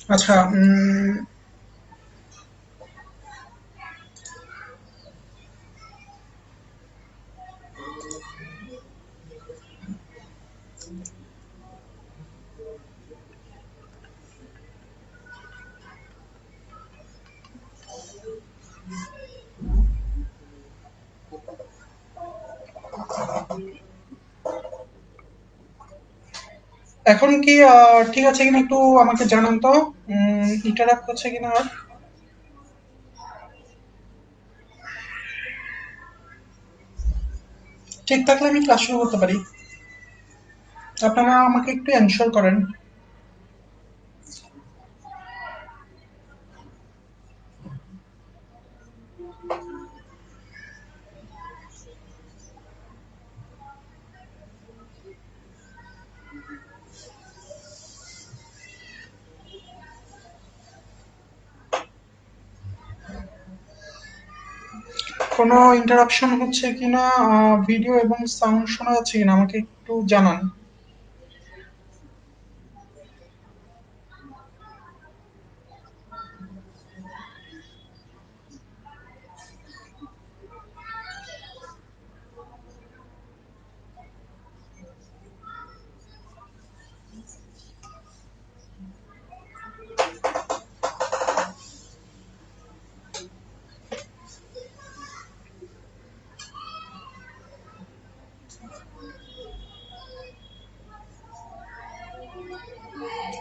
আচ্ছা, এখন কি ঠিক আছে কিনা একটু আমাকে জানান তো। ইন্টারাপ্ট হচ্ছে কিনা আর? ঠিক থাকলে আমি ক্লাস শুরু করতে পারি। আপনারা আমাকে একটু এনশিওর করেন। কোনো ইন্টারাপশন হচ্ছে কিনা, ভিডিও এবং সাউন্ড শোনা যাচ্ছে কিনা আমাকে একটু জানান।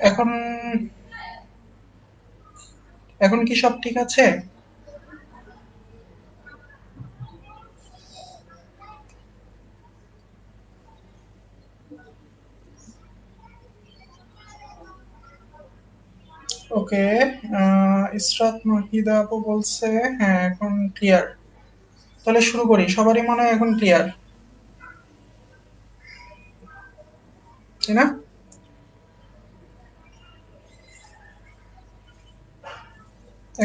এখন এখন কি সব ঠিক আছে? ওকে। ইসরাত মাহিদা আপু বলছে হ্যাঁ এখন ক্লিয়ার। তাহলে শুরু করি, সবারই মনে হয় এখন ক্লিয়ার, তাই না?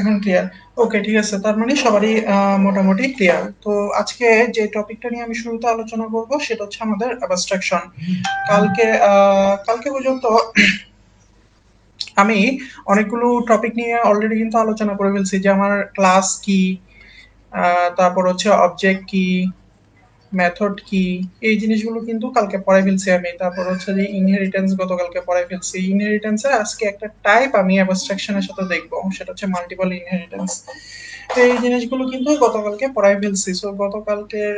এখন ক্লিয়ার। ওকে, ঠিক আছে, তার মানে সবারই মোটামুটি ক্লিয়ার। তো আজকে যে টপিকটা নিয়ে আমি শুরুতে আলোচনা করব সেটা হচ্ছে আমাদের অ্যাবস্ট্রাকশন। কালকে পর্যন্ত আমি অনেকগুলো টপিক নিয়ে অলরেডি কিন্তু আলোচনা করে ফেলছি, যে আমার ক্লাস কি, তারপর হচ্ছে অবজেক্ট কি, মেথড কি, এই জিনিসগুলো কিন্তু কালকে পড়াই ফেলছি আমি। তারপর হচ্ছে যে ইনহেরিটেন্স গতকালকে পড়াই ফেলছি। ইনহেরিটেন্সের আজকে একটা টাইপ আমি অ্যাবস্ট্রাকশনের সাথে দেখবো, সেটা হচ্ছে মাল্টিপল ইনহেরিটেন্স। তো এই জিনিসগুলো কিন্তু গতকালকে পড়াই ফেলছি। সো গতকালকের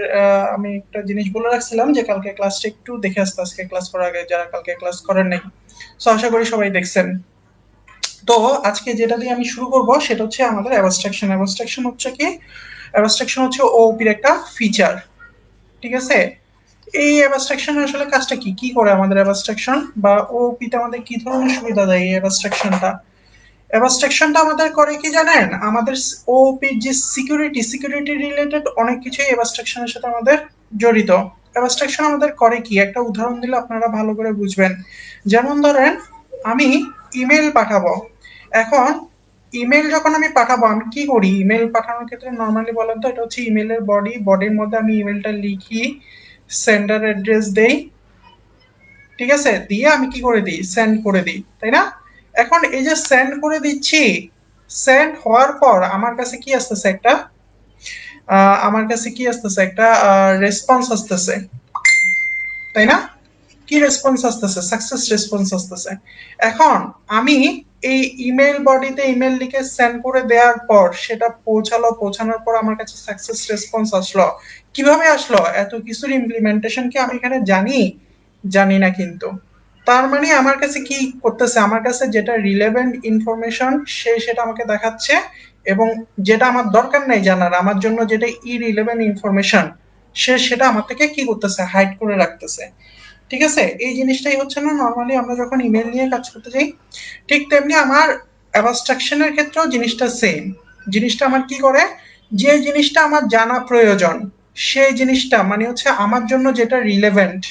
আমি একটা জিনিস বলে রাখছিলাম যে কালকে ক্লাসটা একটু দেখে আসতে, আজকে ক্লাস করার আগে যারা কালকে ক্লাস করেন নাই। সো আশা করি সবাই দেখছেন। তো আজকে যেটা দিয়ে আমি শুরু করব সেটা হচ্ছে আমাদের অ্যাবস্ট্রাকশন। অ্যাবস্ট্রাকশন হচ্ছে কি? অ্যাবস্ট্রাকশন হচ্ছে ওপির একটা ফিচার। ঠিক আছে? এই অ্যাবস্ট্রাকশন আসলে কাজটা কি কি করে আমাদের অ্যাবস্ট্রাকশন, বা ওপিতে আমাদের কি ধরনের সুবিধা দেয় এই অ্যাবস্ট্রাকশনটা? অ্যাবস্ট্রাকশনটা আমাদের করে কি জানেন? আমাদের ওপির যে সিকিউরিটি রিলেটেড অনেক কিছুই অ্যাবস্ট্রাকশনের সাথে আমাদের জড়িত। অ্যাবস্ট্রাকশন আমাদের করে কি, একটা উদাহরণ দিলে আপনারা ভালো করে বুঝবেন। যেমন ধরেন, আমি ইমেল পাঠাবো। এখন ইমেল যখন আমি পাঠাবো আমি কি করি? ইমেল পাঠানোর ক্ষেত্রে নর্মালি বলেন তো, এটা হচ্ছে ইমেলের বডির মধ্যে আমি ইমেলটা লিখি, সেন্ডার অ্যাড্রেস দেই, ঠিক আছে, দিয়ে আমি কি করে দিই? সেন্ড করে দিই, তাই না? এখন এই যে সেন্ড করে দিচ্ছি, সেন্ড হওয়ার পর আমার কাছে কি আসতেছে? একটা রেসপন্স আসতেছে, তাই না? কি রেসপন্স আসতেছে? সাকসেস রেসপন্স আসতেছে। এখন আমি এই ইমেল বডিতে ইমেল লিখে সেন্ড করে দেওয়ার পর সেটা পৌঁছানোর পর আমার কাছে সাকসেস রেসপন্স আসলো। কিভাবে আসলো? এত কিছুর ইমপ্লিমেন্টেশন কি আমি এখানে জানি? জানি না কিন্তু। তার মানে আমার কাছে কি করতেছে? আমার কাছে যেটা রিলেভেন্ট ইনফরমেশন সে সেটা আমাকে দেখাচ্ছে, এবং যেটা আমার দরকার নাই জানার, আমার জন্য যেটা ইরিলেভেন্ট ইনফরমেশন, সে সেটা আমার থেকে কি করতেছে? হাইড করে রাখতেছে। ঠিক আছে? এই জিনিসটাই হচ্ছে না নরমালি আমরা যখন ইমেল নিয়ে কাজ করতে যাই। ঠিক তেমনি আমার অ্যাবস্ট্রাকশনের ক্ষেত্রেও জিনিসটা সেম। জিনিসটা আমার কি করে? যে জিনিসটা আমার জানা প্রয়োজন, সেই জিনিসটা মানে হচ্ছে আমার জন্য যেটা রিলেভেন্ট,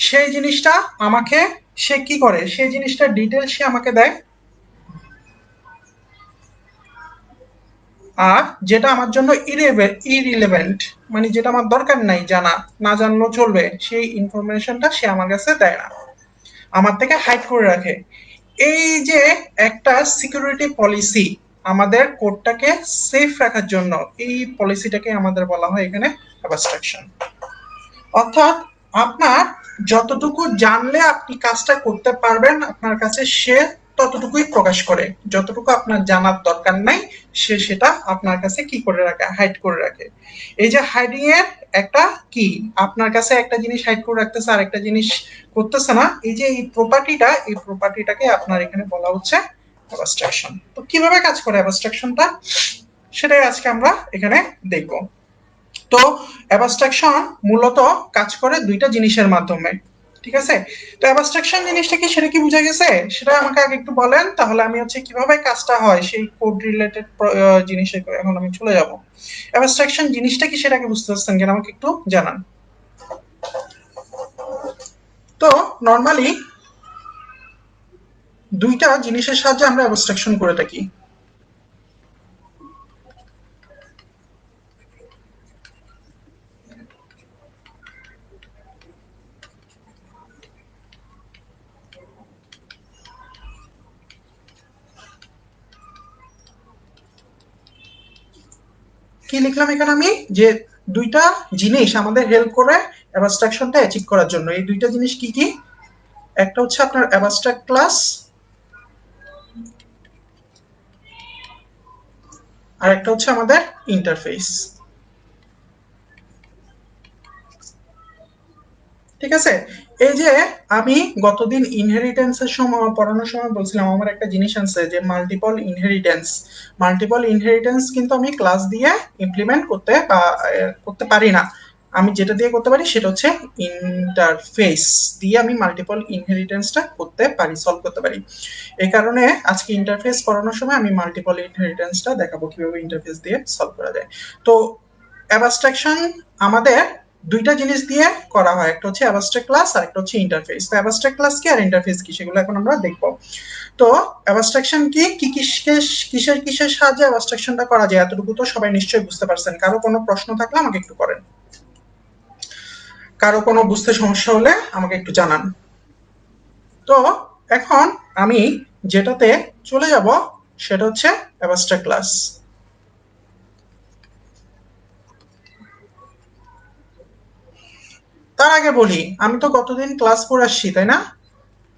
সেই জিনিসটা আমাকে, সে কি করে? সেই জিনিসটা ডিটেলস সে আমাকে দেয়। আর যেটা আমার জন্য ইরিলেভেন্ট, মানে যেটা আমার দরকার নাই জানা, না জানলেও চলবে, সেই ইনফরমেশনটা সে আমার কাছে দেয় না, আমার থেকে হাইড করে রাখে। এই যে একটা সিকিউরিটি পলিসি আমাদের কোডটাকে সেফ রাখার জন্য, এই পলিসিটাকে আমাদের বলা হয় এখানে অ্যাবস্ট্রাকশন। অর্থাৎ আপনার যতটুকু জানলে আপনি কাজটা করতে পারবেন আপনার কাছে সে ততটুকুই প্রকাশ করে, যতটুকু আপনার জানার দরকার নাই সে সেটা আপনার কাছে কি করে রাখে, হাইড করে রাখে। এই যে হাইডিং এর একটা কি, আপনার কাছে একটা জিনিস হাইড করে রাখতেছে আর একটা জিনিস করতেছে না, এই যে এই প্রপার্টিটা, এই প্রপার্টিটাকে আপনার এখানে বলা হচ্ছে অ্যাবস্ট্রাকশন। তো কিভাবে কাজ করে অ্যাবস্ট্রাকশনটা সেটাই আজকে আমরা এখানে দেখব। তো অ্যাবস্ট্রাকশন মূলত কাজ করে দুইটা জিনিসের মাধ্যমে, ঠিক আছে? তো অ্যাবস্ট্রাকশন জিনিসটা কি সেটা কি বুঝা গেছে? সেটা আমাকে আগে একটু বলেন, তাহলে আমি হচ্ছে কিভাবে কাজটা হয় সেই কোড রিলেটেড জিনিসে এখন আমি চলে যাব। অ্যাবস্ট্রাকশন জিনিসটা কি সেটাকে বুঝতে পারছেন কিনা আমাকে একটু জানান। তো নরমালি দুইটা জিনিসের সাহায্যে আমরা অ্যাবস্ট্রাকশন করে থাকি। কি লিখলাম এখানে আমি, যে দুইটা জিনিস আমাদের হেল্প করে অ্যাবস্ট্রাকশনটা অ্যাচিভ করার জন্য। এই দুইটা জিনিস কি কি? একটা হচ্ছে আপনার অ্যাবস্ট্রাক্ট ক্লাস, আর একটা হচ্ছে আমাদের ইন্টারফেস। ঠিক আছে? এই যে আমি গতদিন ইনহেরিটেন্সের সময় পড়ানোর সময় বলছিলাম আমার একটা জিনিস আছে যে মাল্টিপল ইনহেরিটেন্স। মাল্টিপল ইনহেরিটেন্স কিন্তু আমি ক্লাস দিয়ে ইমপ্লিমেন্ট করতে বা করতে পারি না। আমি যেটা দিয়ে করতে পারি সেটা হচ্ছে ইন্টারফেস দিয়ে আমি মাল্টিপল ইনহেরিটেন্সটা করতে পারি, সলভ করতে পারি। এই কারণে আজকে ইন্টারফেস পড়ানোর সময় আমি মাল্টিপল ইনহেরিটেন্সটা দেখাবো কিভাবে ইন্টারফেস দিয়ে সলভ করা যায়। তো অ্যাবস্ট্রাকশন আমাদের দুইটা জিনিস দিয়ে করা হয়, একটা হচ্ছে অ্যাবস্ট্রাক্ট ক্লাস আর একটা হচ্ছে ইন্টারফেস। তো অ্যাবস্ট্রাক্ট ক্লাস কি আর ইন্টারফেস কি সেগুলো এখন আমরা দেখব। তো অ্যাবস্ট্রাকশন কি কি কিসের কিসের সাহায্যে অ্যাবস্ট্রাকশনটা করা যায় এতটুকু তো সবাই নিশ্চয়ই বুঝতে পারছেন। কারো কোনো প্রশ্ন থাকলে আমাকে একটু করেন, কারো কোনো বুঝতে সমস্যা হলে আমাকে একটু জানান। তো এখন আমি যেটাতে চলে যাব সেটা হচ্ছে অ্যাবস্ট্রাক্ট ক্লাস। তার আগে বলি, আমি তো গতদিন ক্লাস করে আসছি তাই না?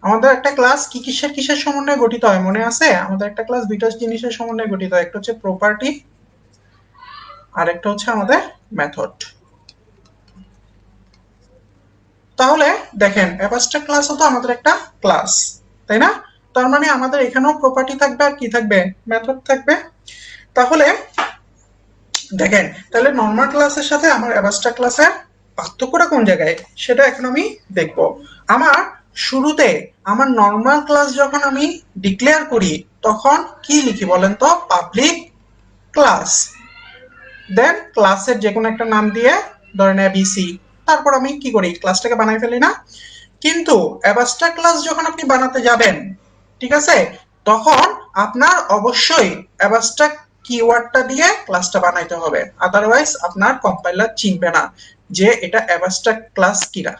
আমাদের একটা ক্লাস কি কিসের কিসের সমন্বয়ে গঠিত হয় মনে আছে? আমাদের একটা ক্লাস দুইটা জিনিসের সমন্বয়ে গঠিত হয়, একটা হচ্ছে প্রপার্টি আর একটা হচ্ছে আমাদের মেথড। তাহলে দেখেন অ্যাবাস্ট্রাক্ট ক্লাসও তো আমাদের একটা ক্লাস, তাই না? তার মানে আমাদের এখানেও প্রপার্টি থাকবে আর কি থাকবে, মেথড থাকবে। তাহলে দেখেন, তাহলে নর্মাল ক্লাসের সাথে আমার অ্যাবাস্ট্রাক্ট ক্লাসের পার্থক্যটা কোন জায়গায় সেটা এখন আমি দেখব। আমার শুরুতে আমার নর্মাল ক্লাস যখন আমি ডিক্লেয়ার করি তখন কি লিখি বলেন তো? পাবলিক ক্লাস, দেন ক্লাসের যে কোনো একটা নাম দিয়ে ধরেন এবিসি, তারপর আমি কি করি ক্লাসটাকে বানাই ফেলি না? কিন্তু অ্যাবাস্ট্রাক্ট ক্লাস যখন আপনি বানাতে যাবেন, ঠিক আছে, তখন আপনার অবশ্যই অ্যাবাস্ট্রাক্ট কিওয়ার্ডটা দিয়ে ক্লাসটা বানাইতে হবে, আদারওয়াইজ আপনার কম্পাইলার চিনবে না যে এটা অ্যাবাস্ট্রাক্ট ক্লাস কিনা।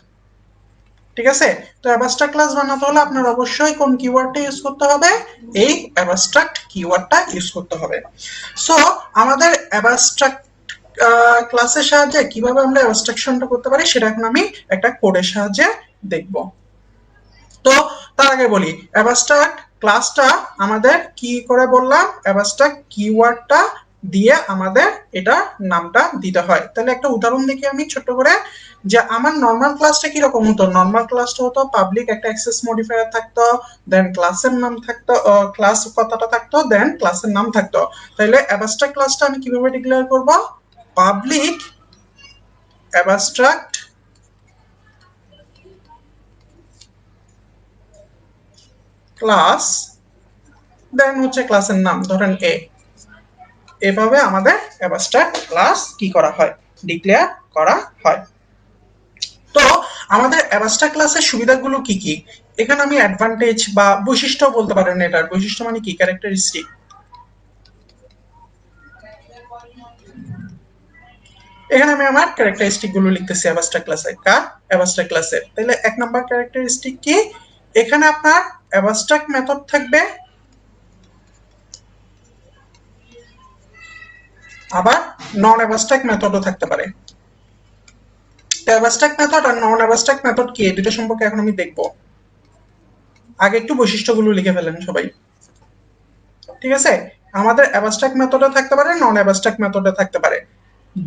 ঠিক আছে? তো অ্যাবাস্ট্রাক্ট ক্লাস বানাতে হলে আপনার অবশ্যই কোন কিওয়ার্ডটা ইউজ করতে হবে? এই অ্যাবাস্ট্রাক্ট কিওয়ার্ডটা ইউজ করতে হবে। সো আমাদের অ্যাবাস্ট্রাক্ট ক্লাসের সাহায্যে কিভাবে আমরা অ্যাবস্ট্রাকশনটা করতে পারি সেটা এখন আমি একটা কোডের সাহায্যে দেখব। তো তার আগে বলি অ্যাবস্ট্রাক্ট ক্লাসটা আমাদের কি করে বললাম, অ্যাবস্ট্রাক্ট কিওয়ার্ডটা দিয়ে আমাদের এটা নামটা দিতে হয়। তাহলে একটা উদাহরণ দেখি আমি ছোট্ট করে, যে আমার নর্মাল ক্লাসটা কিরকম হতো? নর্মাল ক্লাসটা হতো পাবলিক একটা অ্যাক্সেস মডিফায়ার থাকতো, দেন ক্লাসের নাম থাকতো, ক্লাস কথাটা থাকতো, দেন ক্লাসের নাম থাকতো। তাহলে অ্যাবস্ট্রাক্ট ক্লাসটা আমি কিভাবে ডিক্লেয়ার করব? পাবলিক অ্যাবস্ট্রাক্ট ক্লাস, দেন হচ্ছে ক্লাসের নাম ধরেন এ। এভাবে আমাদের অ্যাবস্ট্রাক্ট ক্লাস কি করা হয়? ডিক্লেয়ার করা হয়। তো আমাদের অ্যাবস্ট্রাক্ট ক্লাসের সুবিধাগুলো কি কি? এখানে আমি অ্যাডভান্টেজ বা বৈশিষ্ট্য বলতে পারেন, এটার বৈশিষ্ট্য মানে কি, ক্যারেক্টারিস্টিক। এখানে আমি আমার ক্যারেক্টারিস্টিক গুলো লিখতেছি অ্যাবস্ট্রাক্ট ক্লাসে, কার? অ্যাবস্ট্রাক্ট ক্লাসের। তাহলে এক নাম্বার ক্যারেক্টারিস্টিক কি? এখানে আপনার অ্যাবস্ট্রাক্ট মেথড থাকবে, আবার নন অ্যাবস্ট্রাক্ট মেথডও থাকতে পারে। অ্যাবস্ট্রাক্ট মেথড আর নন অ্যাবস্ট্রাক্ট মেথড কি, এই দুটো সম্পর্কে এখন আমি দেখব। আগে একটু বৈশিষ্ট্যগুলো লিখে ফেলেন সবাই। ঠিক আছে, আমাদের অ্যাবস্ট্রাক্ট মেথডে থাকতে পারে, নন অ্যাবস্ট্রাক্ট মেথডে থাকতে পারে।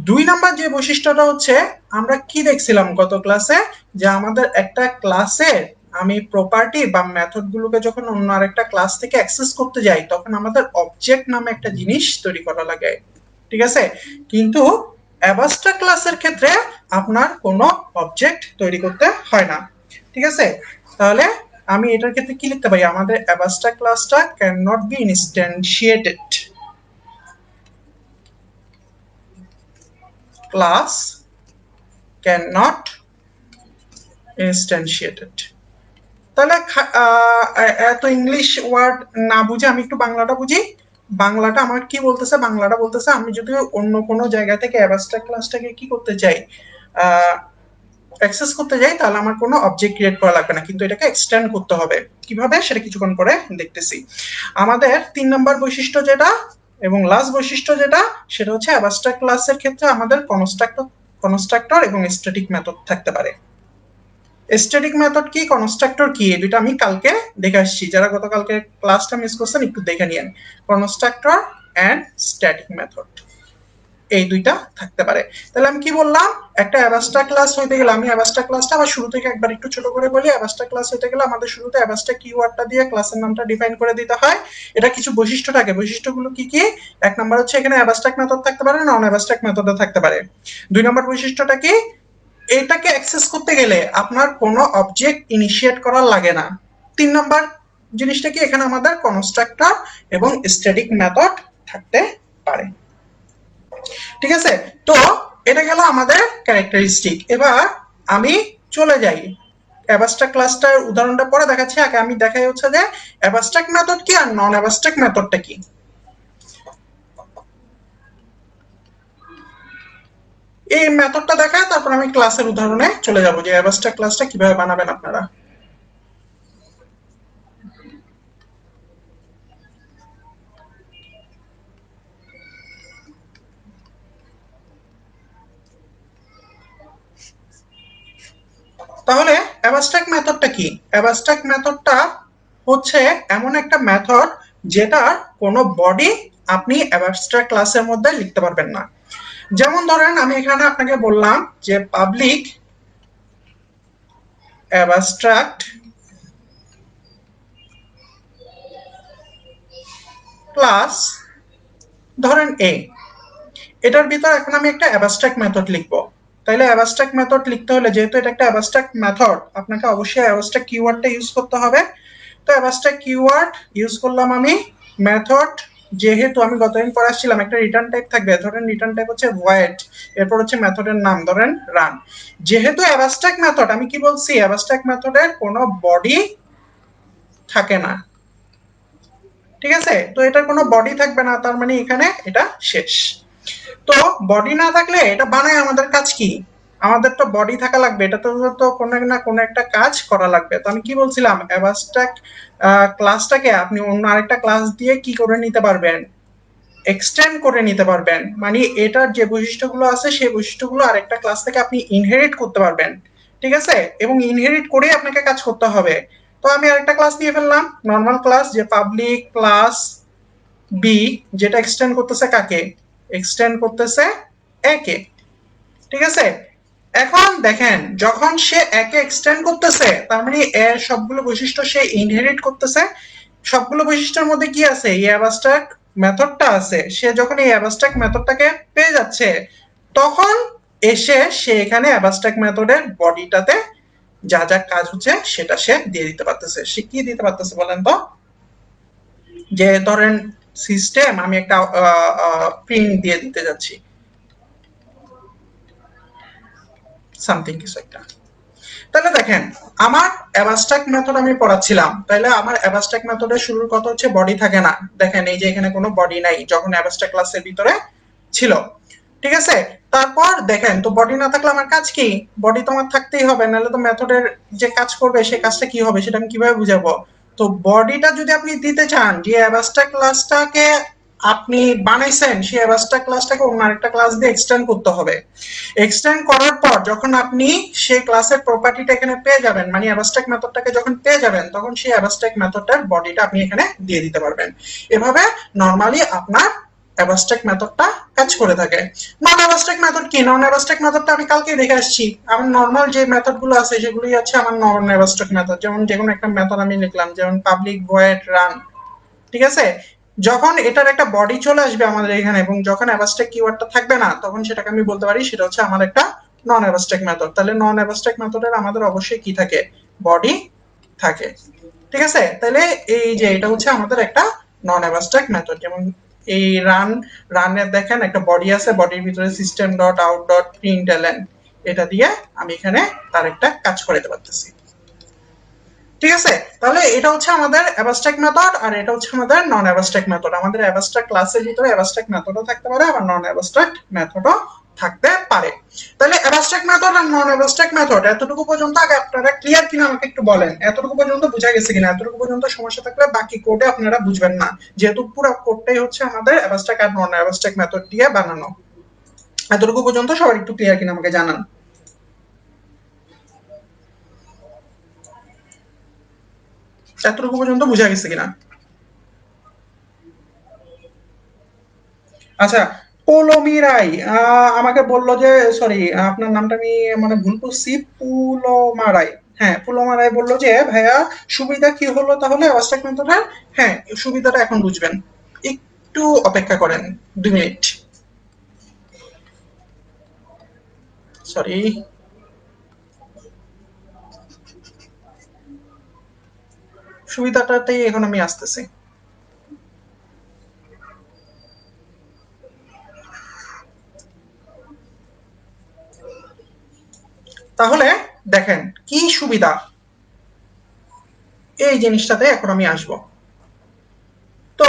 2 নাম্বার যে বৈশিষ্ট্যটা হচ্ছে, আমরা কি দেখছিলাম গত ক্লাসে, যে আমাদের একটা ক্লাসে আমি প্রপার্টি বা মেথড গুলোকে যখন অন্য আরেকটা ক্লাস থেকে অ্যাক্সেস করতে যাই, তখন আমাদের অবজেক্ট নামে একটা জিনিস তৈরি করা লাগে। ঠিক আছে, কিন্তু অ্যাবস্ট্রাক্ট ক্লাসের ক্ষেত্রে আপনার কোনো অবজেক্ট তৈরি করতে হয় না। ঠিক আছে, তাহলে আমি এটার ক্ষেত্রে কি লিখতে পারি, আমাদের অ্যাবস্ট্রাক্ট ক্লাসটা can not be instantiated. Class cannot instantiated। তাহলে এত ইংলিশ ওয়ার্ড না বুঝে আমি একটু বাংলাটা বুঝি। বাংলাটা আমার কি বলতেছে, বাংলাটা বলতেছে আমি যদি অন্য কোনো জায়গা থেকে অ্যাবস্ট্রাক্ট ক্লাসটাকে কি করতে চাই, অ্যাক্সেস করতে যাই, তাহলে আমার কোনো অবজেক্ট ক্রিয়েট করা লাগবে না, কিন্তু এটাকে এক্সটেন্ড করতে হবে। কিভাবে সেটা কিছুক্ষণ পরে দেখতেছি। আমাদের 3 নম্বর বৈশিষ্ট্য যেটা এবং লাস্ট বৈশিষ্ট্য যেটা, সেটা হচ্ছে অ্যাবস্ট্রাক্ট ক্লাসের ক্ষেত্রে আমাদের কনস্ট্রাক্টর এবং স্ট্যাটিক মেথড থাকতে পারে। স্ট্যাটিক মেথড কি, কনস্ট্রাক্টর কি, এই দুটো আমি কালকে দেখে আসছি। যারা গতকালকে ক্লাসটা মিস করছেন একটু দেখে নিয়েন। কনস্ট্রাক্টর এন্ড স্ট্যাটিক মেথড, এই দুইটা থাকতে পারে। তাহলে আমি কি বললাম, একটা অ্যাবাস্ট্রাক্ট ক্লাস হইতে গেলে, আমি অ্যাবাস্ট্রাক্ট ক্লাসটা আবার শুরু থেকে একবার একটু ছোট করে বলি। অ্যাবাস্ট্রাক্ট ক্লাস হইতে গেলে আমাদের শুরুতে অ্যাবাস্ট্রাক্ট কিওয়ার্ডটা দিয়ে ক্লাসের নামটা ডিফাইন করে দিতে হয়। এটা কিছু বৈশিষ্ট্য থাকে, বৈশিষ্ট্যগুলো কি কি, এক নাম্বার হচ্ছে এখানে অ্যাবাস্ট্রাক্ট মেথড থাকতে পারে, নন অ্যাবাস্ট্রাক্ট মেথডও থাকতে পারে। 2 নম্বর বৈশিষ্ট্যটা কি, এটাকে অ্যাক্সেস করতে গেলে আপনার কোনো অবজেক্ট ইনিশিয়েট করা লাগে না। 3 নাম্বার জিনিসটা কি, এখানে আমাদের কনস্ট্রাক্টর এবং স্ট্যাটিক মেথড থাকতে পারে। ঠিক আছে, তো এটা গেল আমাদের ক্যারেক্টারিস্টিক। এবার আমি চলে যাই অ্যাবস্ট্রাক্ট ক্লাসটার উদাহরণটা পরে দেখাচ্ছি। আগে আমি দেখাই হচ্ছে যে অ্যাবস্ট্রাক্ট মেথড কি আর নন অ্যাবস্ট্রাক্ট মেথডটা কি। এই মেথডটা দেখায় তারপর আমি ক্লাসের উদাহরণে চলে যাব যে অ্যাবস্ট্রাক্ট ক্লাসটা কিভাবে বানাবেন আপনারা। তাহলে অ্যাবস্ট্রাক্ট মেথডটা কি, অ্যাবস্ট্রাক্ট মেথডটা হচ্ছে এমন একটা মেথড যেটার কোনো বডি আপনি অ্যাবস্ট্রাক্ট ক্লাসের মধ্যে লিখতে পারবেন না। যেমন ধরেন আমি এখানে আপনাকে বললাম যে পাবলিক অ্যাবস্ট্রাক্ট ক্লাস ধরেন এ, এটার ভিতর এখন আমি একটা অ্যাবস্ট্রাক্ট মেথড লিখবো। তাইলে অ্যাবস্ট্রাক্ট মেথড লিখতে হলে, যেহেতু এটা একটা অ্যাবস্ট্রাক্ট মেথড, আপনাকে অবশ্যই অ্যাবস্ট্রাক্ট কিওয়ার্ডটা ইউজ করতে হবে। তো অ্যাবস্ট্রাক্ট কিওয়ার্ড ইউজ করলাম আমি। মেথড, যেহেতু আমি গতদিন পড়াচ্ছিলাম একটা রিটার্ন টাইপ থাকবে, ধরেন রিটার্ন টাইপ হচ্ছে ভয়েড, এরপর হচ্ছে মেথডের নাম ধরেন রান। যেহেতু অ্যাবস্ট্রাক্ট মেথড, আমি কি বলছি, অ্যাবস্ট্রাক্ট মেথডের কোনো বডি থাকে না। ঠিক আছে, তো এটার কোনো বডি থাকবে না, তার মানে এখানে এটা শেষ। তো বডি না থাকলে এটা বানায় আমাদের কাজ কি, আমাদের তো বডি থাকা লাগবে, এটা তো কোনো না কোনো একটা কাজ করা লাগবে। তো আমি কি বলছিলাম, অ্যাবস্ট্রাক্ট ক্লাসটাকে আপনি অন্য আরেকটা ক্লাস দিয়ে কি করে নিতে পারবেন, এক্সটেন্ড করে নিতে পারবেন। মানে এটার যে বৈশিষ্ট্যগুলো আছে সেই বৈশিষ্ট্যগুলো আরেকটা ক্লাস থেকে আপনি ইনহেরিট করতে পারবেন। ঠিক আছে, এবং ইনহেরিট করেই আপনাকে কাজ করতে হবে। তো আমি আরেকটা ক্লাস নিয়ে ফেললাম, নর্মাল ক্লাস, যে পাবলিক ক্লাস বি, যেটা এক্সটেন্ড করতেছে কাকে, এক্সটেন্ড করতেছে একে। ঠিক আছে, এখন দেখেন যখন সে একে এক্সটেন্ড করতেছে, তার মানে এর সবগুলো বৈশিষ্ট্য সে ইনহেরিট করতেছে। সবগুলো বৈশিষ্ট্যের মধ্যে কি আছে, এই অ্যাবস্ট্রাক্ট মেথডটা আছে। সে যখন এই অ্যাবস্ট্রাক্ট মেথডটাকে পেয়ে যাচ্ছে, তখন এসে সে এখানে অ্যাবস্ট্রাক্ট মেথডের বডিটাতে যা যা কাজ হচ্ছে সেটা সে দিয়ে দিতে পারতেছে। সে কি দিতে পারতেছে বলেন তো, যে ধরেন সিস্টেম, আমি একটা প্রিন্ট দিয়ে দিতে যাচ্ছি সামথিং কিছু একটা। তাহলে দেখেন আমার অ্যাবস্ট্রাক্ট মেথড আমি পড়াচ্ছিলাম, তাহলে আমার অ্যাবস্ট্রাক্ট মেথডের শুরুর কথা হচ্ছে বডি থাকে না। দেখেন এই যে এখানে কোনো বডি নাই যখন অ্যাবস্ট্রাক্ট ক্লাসের ভিতরে ছিল। ঠিক আছে, তারপর দেখেন তো বডি না থাকলে আমার কাজ কি, বডি তো আমার থাকতেই হবে, নাহলে তো মেথডের যে কাজ করবে সে কাজটা কি হবে সেটা আমি কিভাবে বুঝাবো। তো বডিটা যদি আপনি দিতে চান, যে অ্যাবাস্ট্রাক্ট ক্লাসটাকে আপনি বানাইছেন সেই অ্যাবাস্ট্রাক্ট ক্লাসটাকে অন্য আরেকটা ক্লাস দিয়ে এক্সটেন্ড করতে হবে। এক্সটেন্ড করার পর যখন আপনি সেই ক্লাসের প্রপার্টিটা এখানে পেয়ে যাবেন, মানে অ্যাবাস্ট্রাক্ট মেথডটাকে যখন পেয়ে যাবেন, তখন সেই অ্যাবাস্ট্রাক্ট মেথডটার বডিটা আপনি এখানে দিয়ে দিতে পারবেন। এভাবে নরমালি আপনার অ্যাবাস্ট্রাক্ট মেথডটা কাজ করে থাকে। নন অ্যাবাস্ট্রাক্ট মেথড কি? নন অ্যাবাস্ট্রাক্ট মেথডটা আমি কালকে দেখে আসছি। আমার নর্মাল যে মেথডগুলো আছে সেগুলোই হচ্ছে আমার নন অ্যাবাস্ট্রাক্ট মেথড। যেমন যেকোনো একটা মেথড আমি লিখলাম, যেমন পাবলিক ভয়েড রান, ঠিক আছে? যখন এটার একটা বডি চলে আসবে আমাদের এখানে এবং যখন অ্যাবাস্ট্রাক্ট কিওয়ার্ডটা থাকবে না, তখন সেটাকে আমি বলতে পারি সেটা হচ্ছে আমার একটা নন অ্যাবাস্ট্রাক্ট মেথড। তাহলে নন অ্যাবাস্ট্রাক্ট মেথডের আমাদের অবশ্যই কি থাকে? বডি থাকে, ঠিক আছে? তাহলে এই যে এটা হচ্ছে আমাদের একটা নন অ্যাবাস্ট্রাক্ট মেথড। যেমন এই রানের দেখেন একটা বডি আছে, বডির ভিতরে সিস্টেম ডট আউট ডট প্রিন্টএলএন, এটা দিয়ে আমি এখানে তার একটা কাজ করাতে পারতেছি, ঠিক আছে? তাহলে এটা হচ্ছে আমাদের অ্যাবাস্ট্রাক্ট মেথড আর এটা হচ্ছে আমাদের নন অ্যাবাস্ট্রাক্ট মেথড। আমাদের অ্যাবাস্ট্রাক্ট ক্লাসের ভিতরে অ্যাবাস্ট্রাক্ট মেথডও থাকতে পারে, আবার নন অ্যাবাস্ট্রাক্ট মেথডও থাকতে পারে। তাহলে অ্যাবাস্ট্রাক্ট মেথড আর নন অ্যাবাস্ট্রাক্ট মেথড এতটুকু পর্যন্ত আগে আপনারা ক্লিয়ার কিনা আমাকে একটু বলেন। এতটুকু পর্যন্ত বোঝা গেছে কিনা? এতটুকু পর্যন্ত সমস্যা থাকলে বাকি কোডে আপনারা বুঝবেন না, যেহেতু পুরো কোডটাই হচ্ছে আমাদের অ্যাবাস্ট্রাক্ট আর নন অ্যাবাস্ট্রাক্ট মেথড দিয়ে বানানো। এতটুকু পর্যন্ত সবার একটু ক্লিয়ার কিনা আমাকে জানান। এতটুকু পর্যন্ত বোঝা গেছে কিনা? আচ্ছা, পৌলমী রাই আমাকে বললো যে, সরি আপনার নামটা আমি মানে ভুল করছি, পুলমা রায়। হ্যাঁ, পুলমা রায় বললো যে ভাইয়া সুবিধা কি হলো তাহলে অবস্ট্রাক্ট মেথডের? হ্যাঁ, সুবিধাটা এখন বুঝবেন, একটু অপেক্ষা করেন 2 মিনিট। সরি, সুবিধাটাতেই এখন আমি আসতেছি। তাহলে দেখেন কি সুবিধা, এই জিনিসটাতে এখন আমি আসব। তো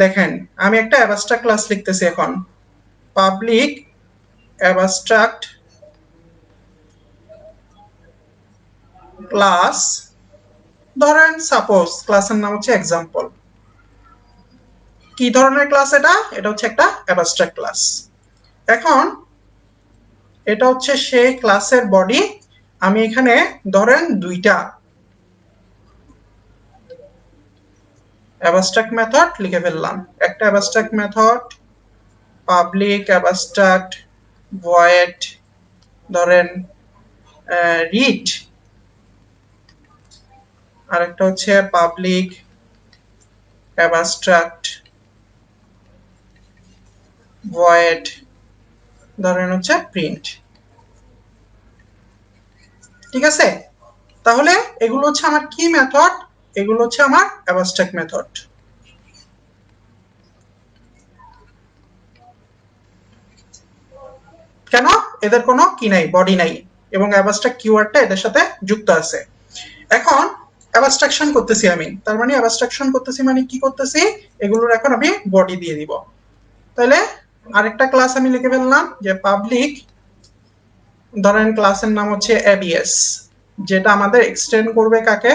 দেখেন, আমি একটা অ্যাবস্ট্রাক্ট ক্লাস লিখতেছি এখন, পাবলিক অ্যাবস্ট্রাক্ট ক্লাস, ধরেন সাপোজ ক্লাসের নাম হচ্ছে এক্সাম্পল। কি ধরনের ক্লাস এটা? এটা হচ্ছে একটা অ্যাবস্ট্রাক্ট ক্লাস। এখন এটা হচ্ছে সেই ক্লাসের বডি। আমি এখানে ধরেন দুইটা অ্যাবস্ট্রাক্ট মেথড লিখে ফেললাম। একটা abstract method public abstract void, ধরেন রিড, আর একটা হচ্ছে পাবলিক অ্যাবস্ট্রাক্ট ভয়েড, ধরেন হচ্ছে প্রিন্ট, ঠিক আছে? তাহলে এগুলো হচ্ছে আমার কি মেথড? এগুলো হচ্ছে আমার অ্যাবস্ট্রাক্ট মেথড। কেন? এদের কোনো কি নাই, বডি নাই, এবং অ্যাবস্ট্রাক্ট কিওয়ার্ডটা এদের সাথে যুক্ত আছে। এখন অ্যাবস্ট্রাকশন করতেছি আমি, তার মানে অ্যাবস্ট্রাকশন করতেছি মানে কি করতেছি? এগুলোর এখন আমি বডি দিয়ে দিব। তাহলে আরেকটা ক্লাস আমি লিখে ফেললাম যে পাবলিক, ধরেন ক্লাসের নাম হচ্ছে এবিএস, যেটা আমাদের এক্সটেন্ড করবে কাকে?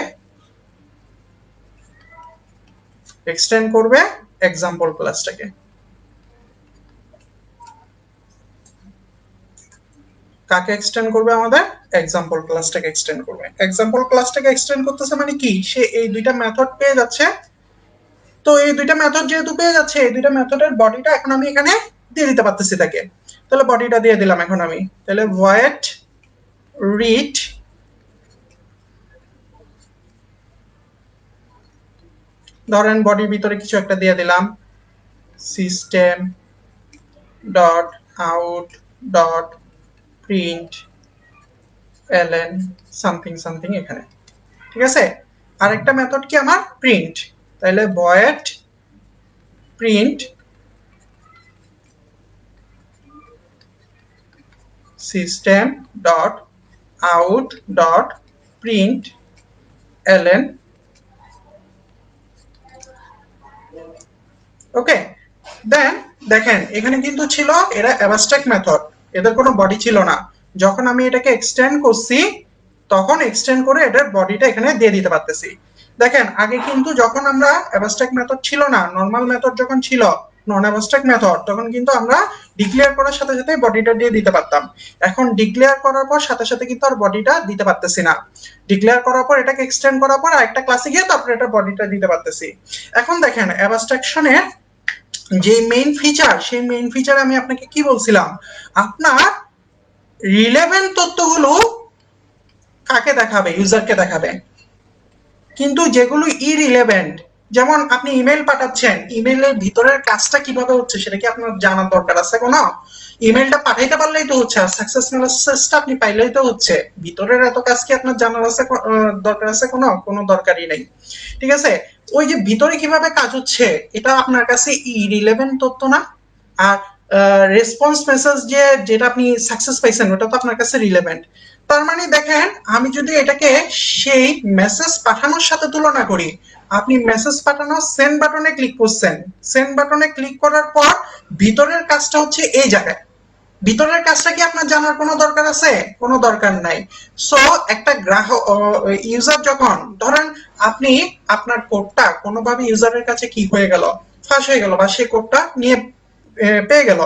এক্সটেন্ড করবে এক্সাম্পল ক্লাসটাকে। কাকে এক্সটেন্ড করবে? আমাদের এক্সাম্পল ক্লাসটাকে এক্সটেন্ড করবে। এক্সাম্পল ক্লাসটাকে এক্সটেন্ড করতেছে মানে কি? সে এই দুইটা মেথড পেয়ে যাচ্ছে। তো এই দুইটা মেথড যেহেতু পেয়ে যাচ্ছে, এই দুইটা মেথডের বডিটা এখন আমি এখানে দিয়ে দিতে পারতেছি তাকে। তাহলে বডিটা দিয়ে দিলাম এখন আমি। তাহলে ভয়েড রিড, ধরেন বডির ভিতরে কিছু একটা দিয়ে দিলাম, system dot out dot print L N something something এখানে, ঠিক আছে? আরেকটা মেথড কি আমার? প্রিন্ট। তাহলে void print system dot out dot print L N, okay? Then দেখেন এখানে কিন্তু ছিল এরা অ্যাবস্ট্রাক্ট মেথড, এদের কোনো বডি ছিল না। যখন আমি এটাকে এক্সটেন্ড করছি তখন এক্সটেন্ড করে এটার বডিটা এখানে দিয়ে দিতে পারতেছি। দেখেন আগে কিন্তু যখন আমরা অ্যাবস্ট্রাক্ট মেথড ছিল না, নর্মাল মেথড যখন ছিল, নন অ্যাবস্ট্রাক্ট মেথড, তখন কিন্তু আমরা ডিক্লেয়ার করার সাথে সাথে বডিটা দিয়ে দিতে পারতাম। এখন ডিক্লেয়ার করার পর সাথে সাথে কিন্তু আর বডিটা দিতে পারতেছি না। ডিক্লেয়ার করার পর এটাকে এক্সটেন্ড করার পর আরেকটা ক্লাসে গিয়ে তারপরে এটা বডিটা দিতে পারতেছি। এখন দেখেন অ্যাবস্ট্রাকশনের যে মেইন ফিচার, সেই মেইন ফিচার আমি আপনাকে কি বলছিলাম, আপনার রিলেভেন্ট তথ্যগুলো কাকে দেখাবে, ইউজারকে দেখাবে। কিন্তু যেগুলো ইরিলেভেন্ট, যেমন আপনি ইমেল পাঠাচ্ছেন, ইমেলের ভিতরের কাজটা কিভাবে হচ্ছে সেটা কি আপনার জানার দরকার আছে কোনো? ইমেলটা পাঠাইতে পারলেই তো হচ্ছে, আর সাকসেস মেসেজটা আপনি পাইলেই তো হচ্ছে। ভিতরের এত কাজ কি আপনার জানার আছে দরকার আছে কোনো? কোনো দরকারই নেই। ঠিক আছে, ওই যে ভিতরে কিভাবে কাজ হচ্ছে এটা আপনার কাছে ইরিলেভেন্ট তথ্য না। আর রেসপন্স মেসেজ যেটা আপনি সাকসেস পাইছেন ওটা তো আপনার কাছে রিলেভেন্ট। তার মানে দেখেন আমি যদি এটাকে সেই মেসেজ পাঠানোর সাথে তুলনা করি, আপনি মেসেজ পাঠানোর সেন্ড বাটনে ক্লিক করছেন, সেন্ড বাটনে ক্লিক করার পর ভিতরের কাজটা হচ্ছে এই জায়গায়। ভিতরের কাজটা কি আপনার জানার কোনো দরকার আছে? কোনো দরকার নাই। সো একটা গ্রাহক ইউজার যখন ধরেন আপনি আপনার কোডটা কোনোভাবে ইউজারের কাছে কি হয়ে গেল, ফাঁস হয়ে গেল, বা সে কোডটা নিয়ে পেয়ে গেল,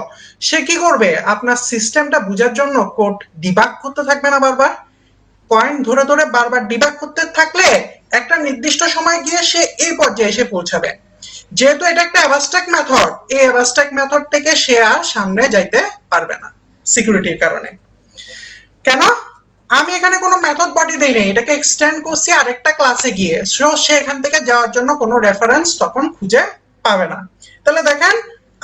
সে কি করবে? আপনার সিস্টেমটা বোঝার জন্য কোড ডিবাগ করতে থাকবে না বারবার? পয়েন্ট ধরে ধরে বারবার ডিবাগ করতে থাকলে একটা নির্দিষ্ট সময় গিয়ে সে এই পর্যায়ে এসে পৌঁছাবে। যেহেতু এটা একটা অ্যাবস্ট্রাক্ট মেথড, এই অ্যাবস্ট্রাক্ট মেথড থেকে সে আর সামনে যাইতে পারবে না সিকিউরিটির কারণে। কেন? আমি এখানে কোনো মেথড বডি দেই নাই, এটাকে এক্সটেন্ড করছি আরেকটা ক্লাসে গিয়ে, সো সে এখান থেকে যাওয়ার জন্য কোনো রেফারেন্স তখন খুঁজে পাবে না। তাহলে দেখেন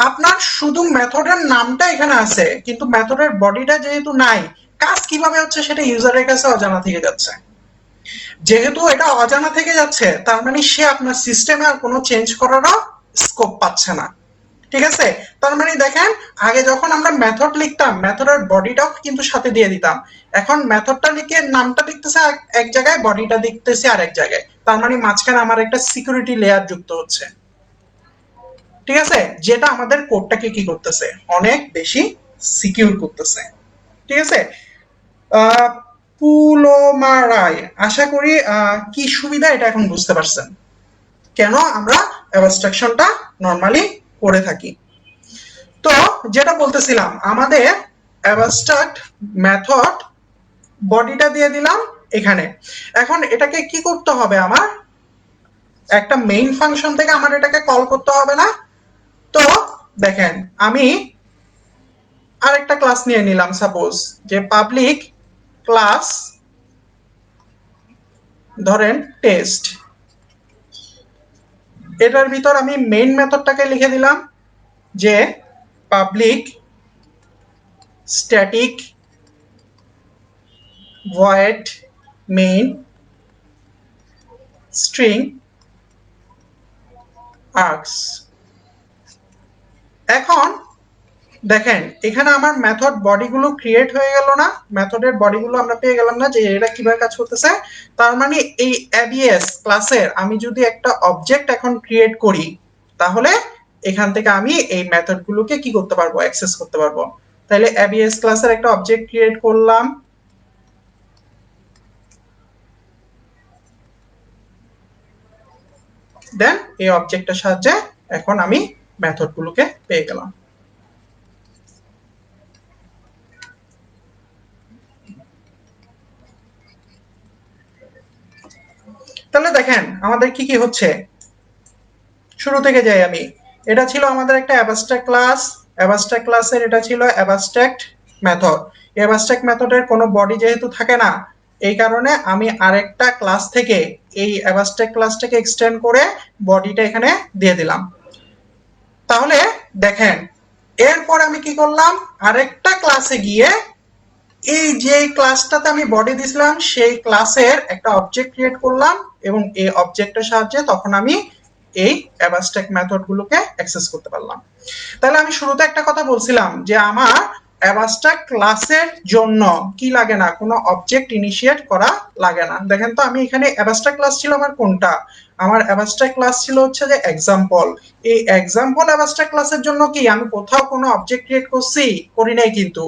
আপনার শুধু মেথডের নামটা এখানে আছে, কিন্তু মেথডের বডিটা যেহেতু নাই, কাজ কিভাবে হচ্ছে সেটা ইউজারের কাছে অজানা থেকে যাচ্ছে। যেহেতু এটা অজানা থেকে যাচ্ছে, তার মানে সে আপনার সিস্টেমে আর কোনো চেঞ্জ করারও স্কোপ পাচ্ছে না। ঠিক আছে, তার মানে দেখেন আগে যখন আমরা মেথড লিখতাম, মেথডের বডিটাও কিন্তু সাথে দিয়ে দিতাম। এখন মেথডটা লিখে নামটা লিখতেছে এক জায়গায়, বডিটা লিখতেছে আরেক জায়গায়, তার মানে মাঝখানে আমার একটা সিকিউরিটি লেয়ার যুক্ত হচ্ছে। ঠিক আছে, যেটা আমাদের কোডটাকে কি করতেছে, অনেক বেশি সিকিউর করতেছে। ঠিক আছে, পুলোমারায় আশা করি কি সুবিধা এটা এখন বুঝতে পারছেন, কেন আমরা অ্যাবস্ট্রাকশনটা নরমালি করে থাকি। তো যেটা বলতেছিলাম, আমাদের অ্যাবস্ট্রাক্ট মেথড বডিটা দিয়ে দিলাম এখানে। এখন এটাকে কি করতে হবে, আমার একটা মেইন ফাংশন থেকে আমার এটাকে কল করতে হবে না? তো দেখেন আমি আরেকটা ক্লাস নিয়ে নিলাম, সাপোজ যে পাবলিক ক্লাস ধরেন টেস্ট, এটার ভিতর আমি মেইন মেথডটাকে লিখে দিলাম যে public static void main string args। এখন দেখেন এখানে আমার মেথড বডিগুলো ক্রিয়েট হয়ে গেল না, মেথডের বডিগুলো আমরা পেয়ে গেলাম না যে এটা কিভাবে কাজ করতেছে। তার মানে এই অ্যাবিএস ক্লাসের আমি যদি একটা অবজেক্ট এখন ক্রিয়েট করি, তাহলে এখান থেকে আমি এই মেথডগুলোকে কি করতে পারবো, অ্যাক্সেস করতে পারবো। তাহলে অ্যাবিএস ক্লাসের একটা অবজেক্ট ক্রিয়েট করলাম, দেন এই অবজেক্টের সাহায্যে এখন আমি মেথডগুলোকে পেয়ে গেলাম। তাহলে দেখেন আমাদের কি কি হচ্ছে, শুরু থেকে যাই আমি। এটা ছিল আমাদের একটা অ্যাবস্ট্রাক্ট ক্লাস, অ্যাবস্ট্রাক্ট ক্লাসের এটা ছিল অ্যাবস্ট্রাক্ট মেথড। অ্যাবস্ট্রাক্ট মেথডের কোনো বডি যেহেতু থাকে না, এই কারণে আমি আরেকটা ক্লাস থেকে এই অ্যাবস্ট্রাক্ট ক্লাসটাকে এক্সটেন্ড করে বডিটা এখানে দিয়ে দিলাম। তাহলে দেখেন এরপর আমি কি করলাম, আরেকটা ক্লাসে গিয়ে এই যে ক্লাসটাতে আমি বডি দিছিলাম সেই ক্লাসের একটা অবজেক্ট ক্রিয়েট করলাম, এবং এই অবজেক্টের সাহায্যে তখন আমি এই অ্যাবস্ট্রাক্ট মেথডগুলোকে অ্যাক্সেস করতে পারলাম। তাহলে আমি শুরুতে একটা কথা বলছিলাম যে আমার অ্যাবস্ট্রাক্ট ক্লাসের জন্য কি লাগে না, কোনো অবজেক্ট ইনিশিয়েট করা লাগে না। দেখেন তো আমি এখানে অ্যাবস্ট্রাক্ট ক্লাস ছিল আমার কোনটা, আমার অ্যাবস্ট্রাক্ট ক্লাস ছিল হচ্ছে যে এক্সাম্পল। এই এক্সাম্পল অ্যাবস্ট্রাক্ট ক্লাসের জন্য কি আমি কোথাও কোনো অবজেক্ট ক্রিয়েট করছি? করি নাই। কিন্তু